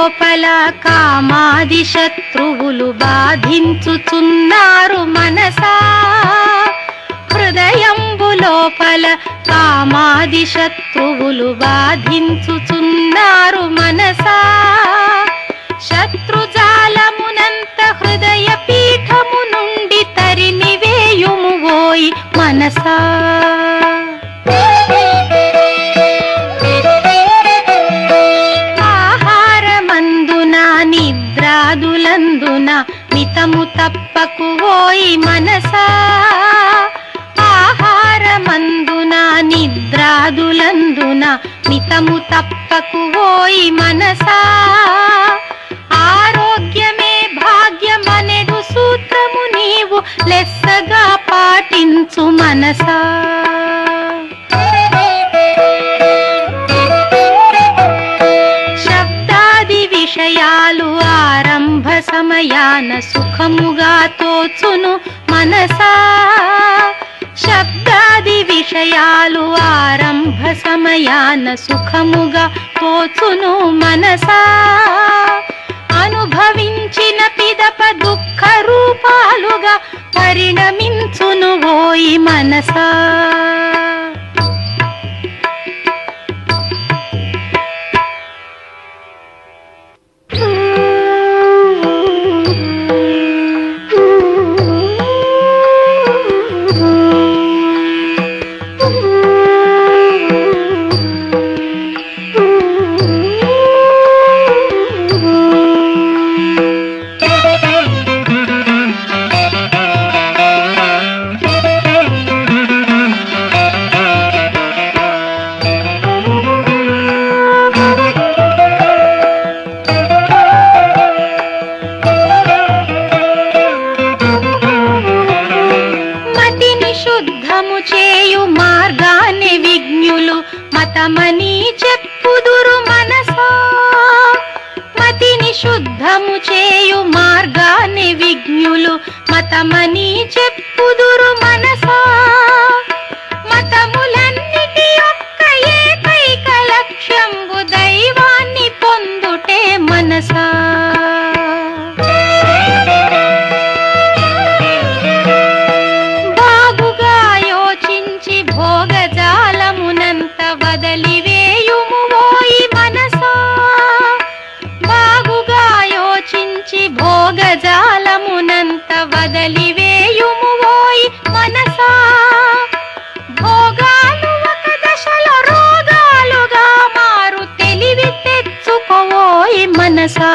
లోపల కామాది శత్రువులు బాధించుచున్నారు మనసా హృదయంబు లోపల కామాది శత్రువులు బాధించుచున్నారు మనసా శత్రుజాలమునంత హృదయ పీఠము నుండి తరిమివేయుము ఓయి మనసా నిద్రాదులందున మితము తప్పకు ఓయి మనసా ఆహారమందున నిద్రాదులందున మితము తప్పకు ఓయి మనసా ఆరోగ్యమే భాగ్యమనెడు సూత్రము నీవు లెస్సగా పాటించు మనసా విషయాలు ఆరంభ సమయాన సుఖముగా తోచును మనసా శబ్దాది విషయాలు ఆరంభ సమయాన సుఖముగా తోచును మనసా అనుభవించిన పిదప దుఃఖ రూపాలుగా పరిణమించును ఓయి మనసా వదలివేయుము ఓయి మనసా. భోగాలు ఒక దశలో రోగాలుగా మారు, తెలివి తెచ్చుకోవోయి మనసా.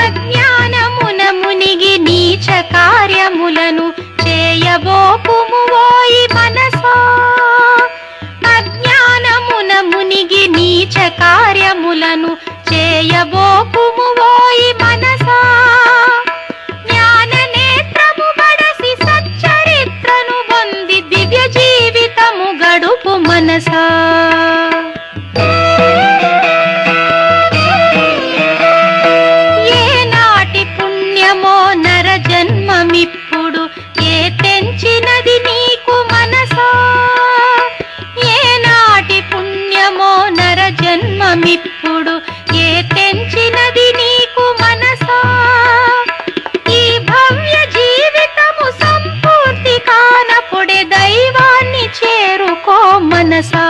అజ్ఞానమున మునిగి నీచ కార్యములను చేయబోకుము ఓయి మనసా. అజ్ఞానమున మునిగి నీచ కార్యములను చేయబోకుము ఓయి మనసా. జ్ఞాన నేత్రము బడసి సచ్చరిత్రను పొంది దివ్య జీవితము గడుపు మనసా. ఏనాటి పుణ్యమో నర జన్మమిప్పుడు, ఏ తెంచినది నీకు మనసా. ఏనాటి పుణ్యమో నర జన్మమిప్పుడు, ఏ తెంచినది నీకు మనసా. ఈ భవ్య జీవితము సంపూర్తి కానప్పుడే దైవాన్ని చేరుకో మనసా.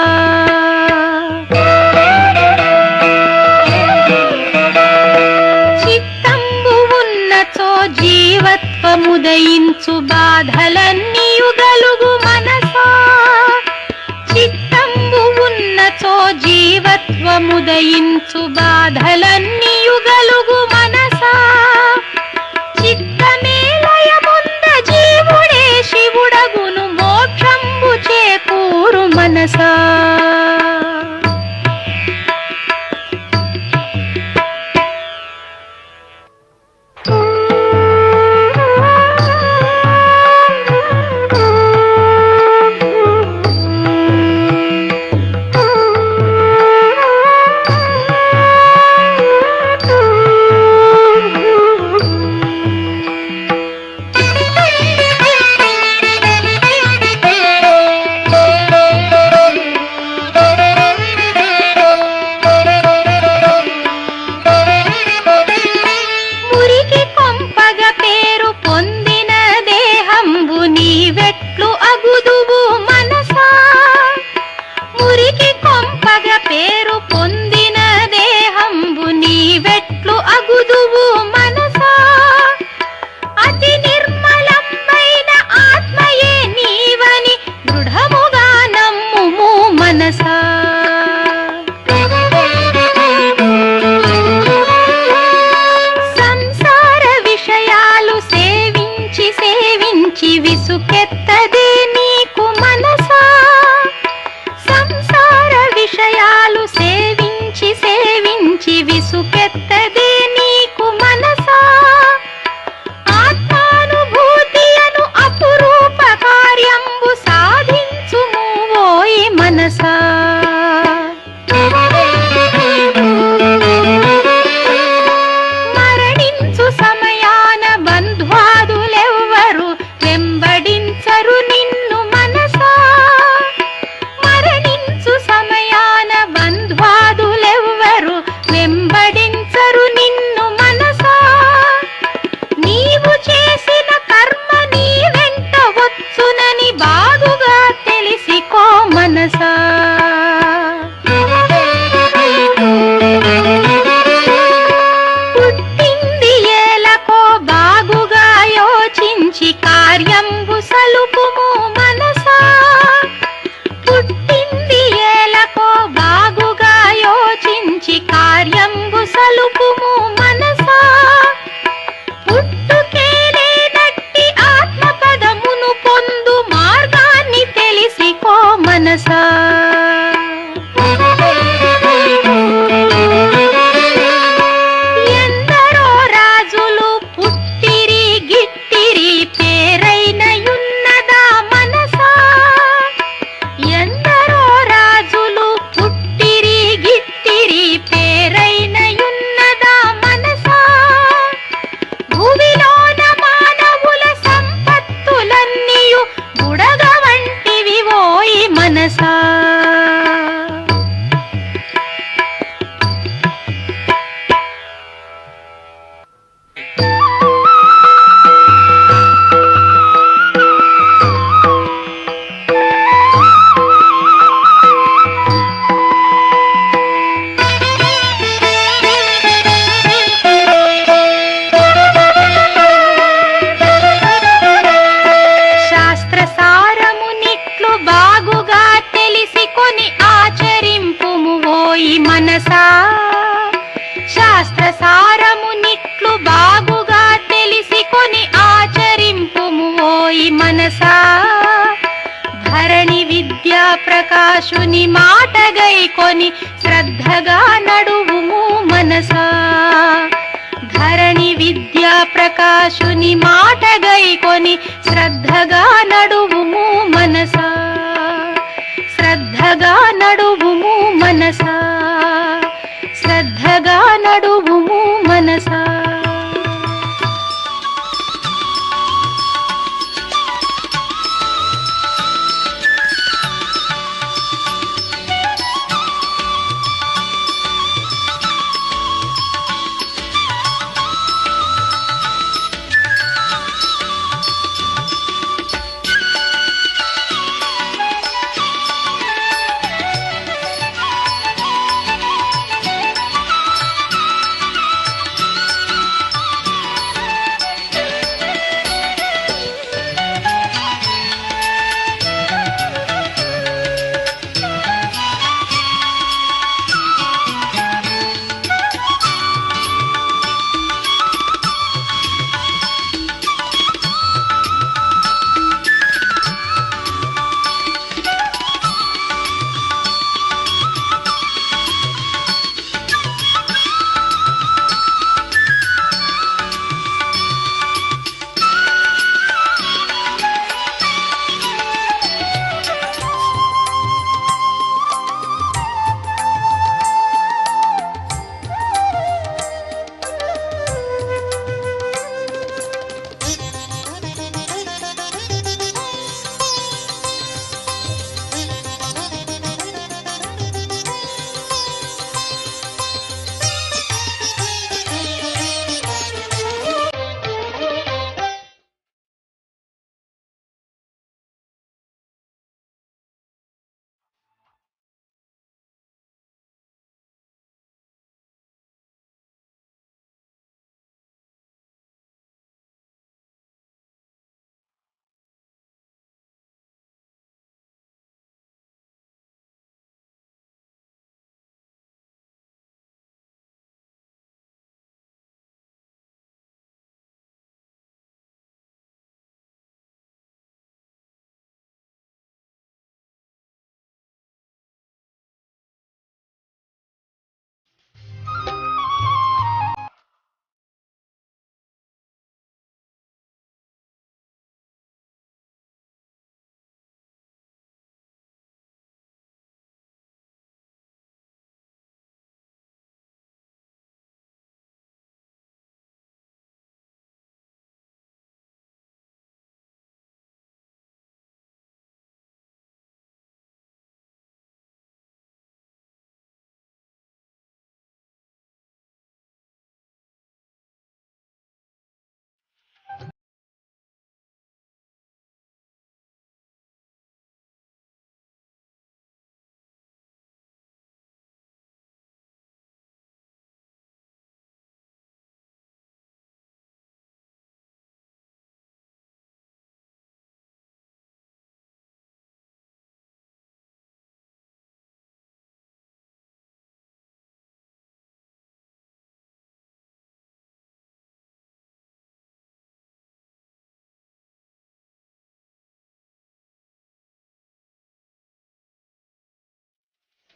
చిత్తంబు ఉన్నచో జీవత్వముదయించు, బాధలన్నీయు గలుగు మనసా. చిత్తంబు ఉన్నచో జీవత్వముదయించు, బాధలన్నీయు గలుగు మనసా. చిత్తమే లయముంద జీవుడే శివుడగును, మోక్షంబు చేకూరు మనసా. మురికి కొంపగ పేరు పొందిన దేహంబు నీవెట్లు అగుదువు మనసా. మురికి కొంపగ పేరు పొందిన దేహంబు నీవెట్లు అగుదువు మనసా. అతి నిర్మలమైన ఆత్మయే నీవని దృఢముగా నమ్ముము మనసా. సంసార విషయాలు సేవించి సేవించి విసుకెత్తదే నీకు మనసా. సంసార విషయాలు సేవించి సేవించి విసుకెత్తదే నీకు మనసా. ఆత్మానుభూతి అను అపురూప కార్యంబు సాధించుము ఓయి మనసా. మరణించు సమయాన బంధ్వాదులెవ్వరు వెంబడించరు నిన్ను మనసా. మరణించు సమయాన బంధ్వాదులెవ్వరు వెంబడించరు నిన్ను మనసా. నీవు చేసిన కర్మ నీ వెంట వచ్చునని బాగుగా తెలిసికో మనసా. పుట్టింది ఏలకో బాగుగా యోచించి కార్యంబు సలుపుము మనసా. పుట్టింది ఏలకో బాగుగా యోచించి కార్యంబు సలుపుము మనసా. పుట్టుకేలేనట్టి ఆత్మపదమును పొందు మార్గాన్ని తెలిసికో మనసా. ఎందరో రాజులు పుట్టిరి గిట్టిరి, పేరైనయున్నదా మనసా. ఎందరో రాజులు పుట్టిరి గిట్టిరి, పేరైనయున్నదా మనసా. భూమిలోన మానవుల సంపత్తులన్నీయు బుడగ వంటివి ఓయి మనసా. ప్రకాశుని మాట గైకొని శ్రద్ధగా నడువుము మనసా. ధరణి విద్యా ప్రకాశుని మాట గైకొని శ్రద్ధగా నడువుము మనసా. శ్రద్ధగా నడువుము మనసా. శ్రద్ధగా నడువుము మనసా.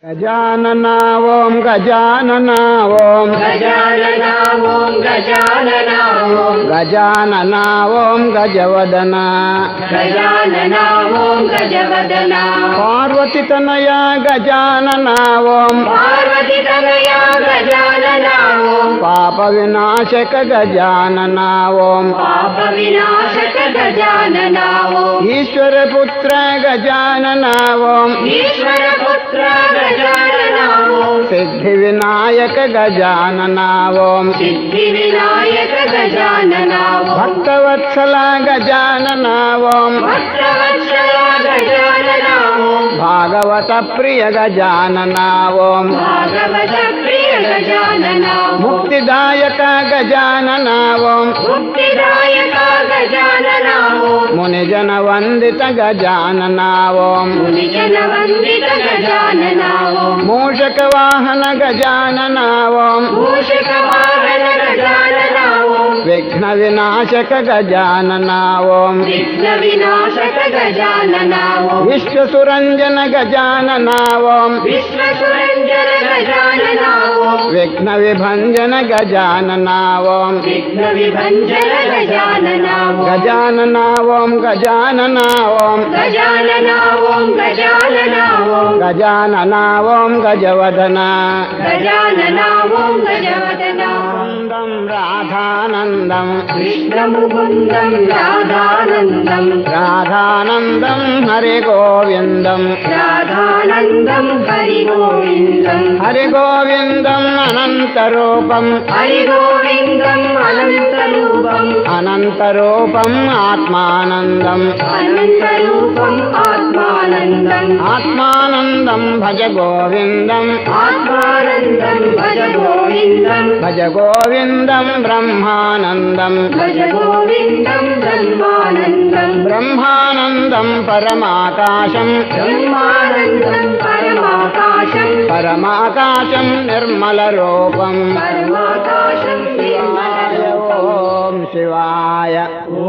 गजानना ओम गजानना ओम गजानना ओम गजानना ओम गजानना ओम गजवदना गजानना ओम गजवदना पार्वती तनया गजानना ओम पार्वती तनया गजानना ओम पाप विनाशक गजानना ओम पाप विनाशक गजानना ओम ईश्वर पुत्र गजानना ओम ईश्वर पुत्र गजानना ओम सिद्धि विनायक गजानना ओम सिद्धि विनायक गजानना ओम भक्तवत्सल गजानना ओम भक्तवत्सल गजानना ओम भागवत प्रिय गजानना ओम भागवत प्रिय गजानना ओम मुक्तिदायक गजानना ओम मुक्तिदायक गजानना ओम मुनिजन वंदित गजानना ओम मुनिजन वंदित गजानना ओम मूषक वाहन गजानना ओम मूषक वाहन गजानना ओम విఘ్న వినాశక గజానన ఓం విఘ్న వినాశక గజానన ఓం విశ్వసురంజన గజానన ఓం విశ్వసురంజన గజానన ఓం విఘ్న విభంజన గజానన ఓం విఘ్న విభంజన గజానన ఓం గజానన ఓం గజానన ఓం గజానన ఓం గజానన ఓం గజానన ఓం గజవదన గజానన ఓం గజవదన నందం రాధానందం కృష్ణముకుందం రాధానందం రాధానందం హరి గోవిందం రాధానందం హరి గోవిందం హరి గోవిందం అనంతరూపం హరి గోవిందం అనంతరూపం అనంతరూపం ఆత్మానందం అనంతరూపం ఆత్మానందం ఆత్మానందం భజ గోవిందం ఆత్మానందం భజ గోవిందం భజ గోవిందం బ్రహ్మానందం భజ గోవిందం బ్రహ్మానందం బ్రహ్మానందం పరమాకాశం బ్రహ్మానందం పరమాకాశం పరమాకాశం నిర్మల రూపం పరమాకాశం ఓం శివాయ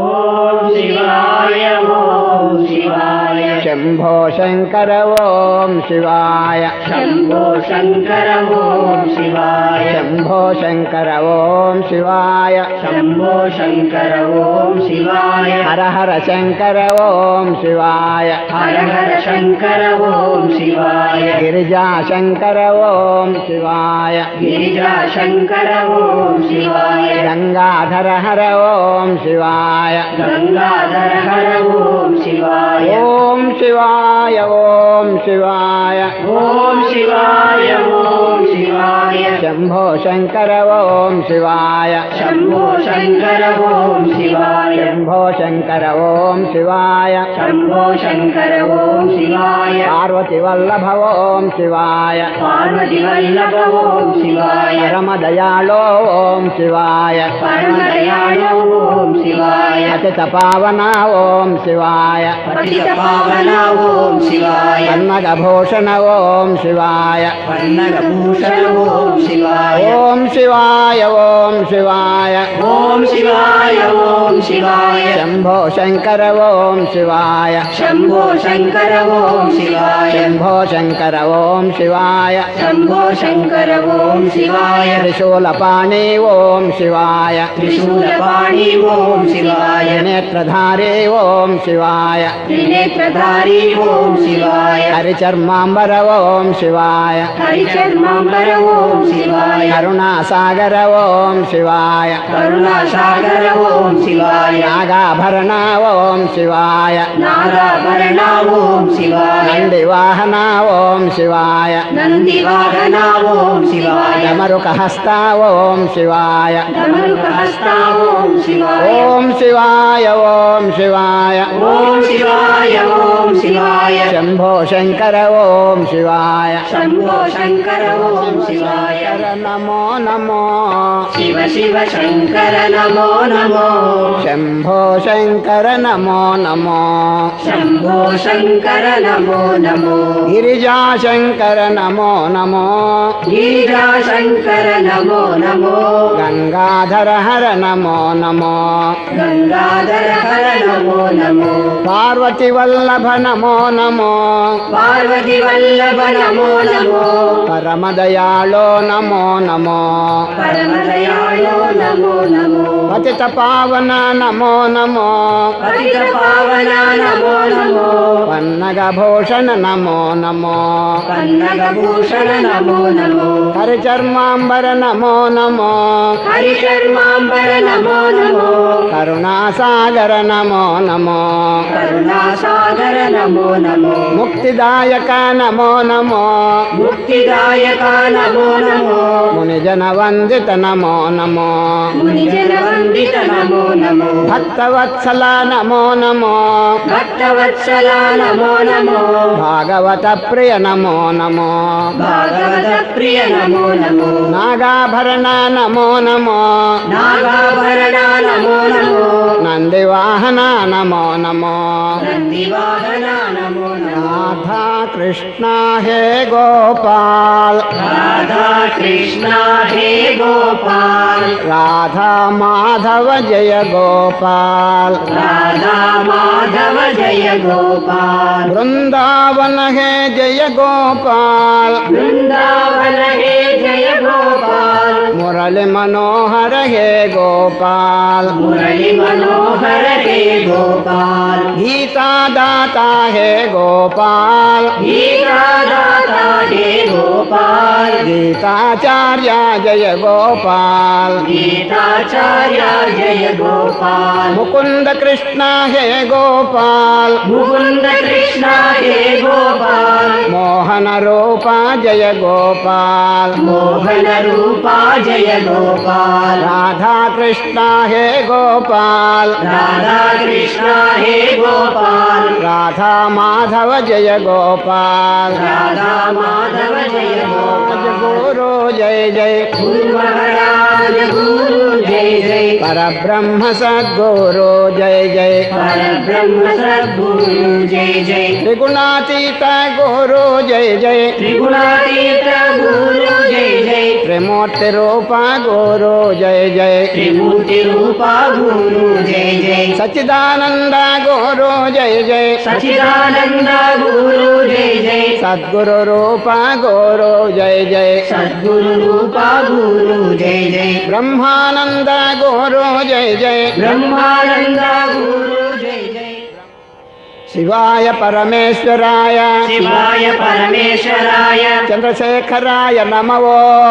ఓం శివాయ ఓం శివాయ శంభో శంకర ఓం శివాయ శంభో శంకర ఓం శివాయ శంభో శంకర ఓం శివాయ శంభో శంకర ఓం శివాయ హర హర శంకర ఓం శివాయ హర హర శంకర ఓం శివాయ గిరిజా శంకర ఓం శివాయ గిరిజా శంకర ఓం శివాయ గంగాధర హర ఓం శివాయ గంగాధర హర ఓం శివాయ ఓం శివాయ ఓం శివాయ ఓం శివాయ ఓం శివాయ శంభో శంకర ఓం శివాయ శంభో శంకర ఓం శివాయ శంభో శంకర ఓం శివాయ శంభో శంకర ఓం శివాయ పార్వతి వల్లభ ఓం శివాయ పార్వతి వల్లభ ఓం శివాయ పరమదయాళో ఓం శివాయ పరమదయాళో ఓం శివాయ అతిత పావన ఓం శివాయ పతిత పావన ఓం శివాయ పన్నగభూషణ ఓం శివాయ పన్నగభూషణ ఓం శివాయ ఓం శివాయ ఓం శివాయ ఓం శివాయ ఓం శివాయ శంభో శంకర ఓం శివాయ శంభో శంకర ఓం శివాయ శంభో శంకర ఓం శివాయ శంభో శంకర ఓం శివాయ త్రిశూలపాణి ఓం శివాయ త్రిశూలపాణి ఓం శివాయ నేత్రధారి ఓం శివాయ త్రినేత్రధారి ఓం శివాయ హరిచర్మాంబర ఓం శివాయ హరిచర్మాంబర ఓం శివాయ కరుణాసాగర ఓం శివాయ కరుణాసాగర ఓం శివాయ నాగాభరణ ఓం శివాయ నాగాభరణ ఓం శివాయ నందివాహన ఓం శివాయ నందివాహన ఓం శివాయ డమరుకహస్త ఓం శివాయ ధనుర్హస్త ఓం శివాయ ఓం శివాయ ఓం శివాయ ఓం శివాయ ఓం శివాయ శంభో శంకర ఓం శివాయ శంభో శంకర ఓం శివాయ నమో నమో శివ శివ శంకర నమో నమో శంభో శంకర నమో నమో శంభో శంకర నమో నమో గిరిజా శంకర నమో నమో గిరిజా శంకర నమో నమో గంగాధర హర నమో నమో గంగాధర హర నమో నమో పార్వతి వల్లభ నమో నమో పార్వతి వల్లభ నమో నమో పరమదయాళో నమో నమో పరమదయాళో నమో నమో పతిత పావన నమో నమో పతిత పావన నమో నమో పన్నగభూషణ నమో నమో పన్నగభూషణ నమో నమో హరిచర్మాంబర నమో నమో హరిశర్మాంబర నమో నమో కరుణాసాగర నమో నమో కరుణాసాగర నమో నమో ముక్తిదాయక నమో నమో ముక్తిదాయక నమో నమో మునిజన వందిత నమో నమో మునిజన వందిత నమో నమో భక్తవత్సల నమో నమో భక్తవత్సల నమో నమో భాగవత ప్రియ నమో నమో భాగవత ప్రియ నమో నమో నాగాభరణ నమో నమో నాగాభరణ నమో నమో నందివాహన నమో నమో నందివాహన నమో నమో రాధా कृष्ण हे गोपाल राधा कृष्ण हे गोपाल राधा माधव जय गोपाल राधा माधव जय गोपाल वृंदावन हे जय गोपाल वृंदावन हे जय गोपाल मुरली मनोहर हे गोपाल मुरली मनोहर हे गोपाल गीता दाता हे गोपाल गीता दाता हे गोपाल गीताचार्य जय गोपाल गीताचार्य जय गोपाल मुकुंद कृष्ण हे गोपाल मुकुंद कृष्ण हे गोपाल मोहन रूपा जय गोपाल मोहन रूपा जय गोपाल राधा कृष्ण हे गोपाल राधा कृष्ण हे गोपाल राधा माधव जय गोपाल राधा माधव जय गोपाल गुरु जय जय गुरु महाराज गुरु जय जय परब्रह्म सद्गुरु जय जय परब्रह्म सद्गुरु जय जय त्रिगुणातीत गुरु जय जय त्रिगुणातीत गुरु जय जय त्रिमूर्ति रूपा गुरु जय जय त्रिमूर्ति रूपा गुरु जय जय सच्चिदानंद गुरु जय जय सच्चिदानंद गुरु जय जय सद्गुरु रूपा गुरु जय जय सद्गुरु रूपा गुरु जय जय ब्रह्मानंद गुरु जय जय ब्रह्मानंद गुरु जय जय शिवाय परमेश्वराय शिवाय परमेश्वराय चंद्रशेखराय नमः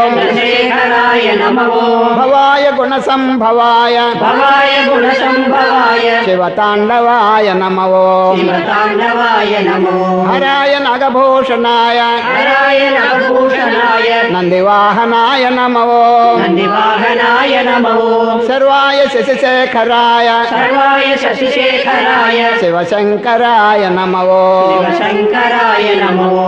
चंद्रशेखराय नमः भवाय गुणसंभवाय भवाय गुणसंभवाय शिवतांडवाय नमः शिवतांडवाय नमो हराय नागभूषणाय हराय नभूषणाय नंदिवाहनाय नमः नंदिवाहनाय नमो सर्वाय शशिशेखराय सर्वाय शशिशेखराय शिवशंकराय नमः शिवशंकराय नमो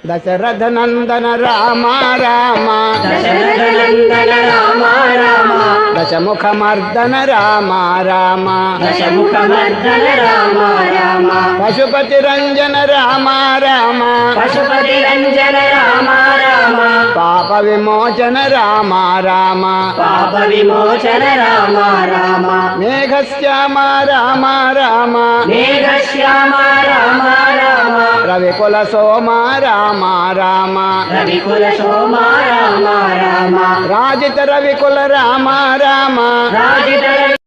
दशरथ नंदन राम राम दशरथनंदन राम राम दशमुखमर्दन राम राम दशमुखमर्दन राम राम पशुपति रंजन राम राम पशुपति रंजन राम राम पाप विमोचन राम राम पाप विमोचन राम राम मेघश्याम राम राम मेघश्याम राम राम रविकुल सोम राम राम रविकुल सोमा राम राम राजित रविकुल राम राम राजित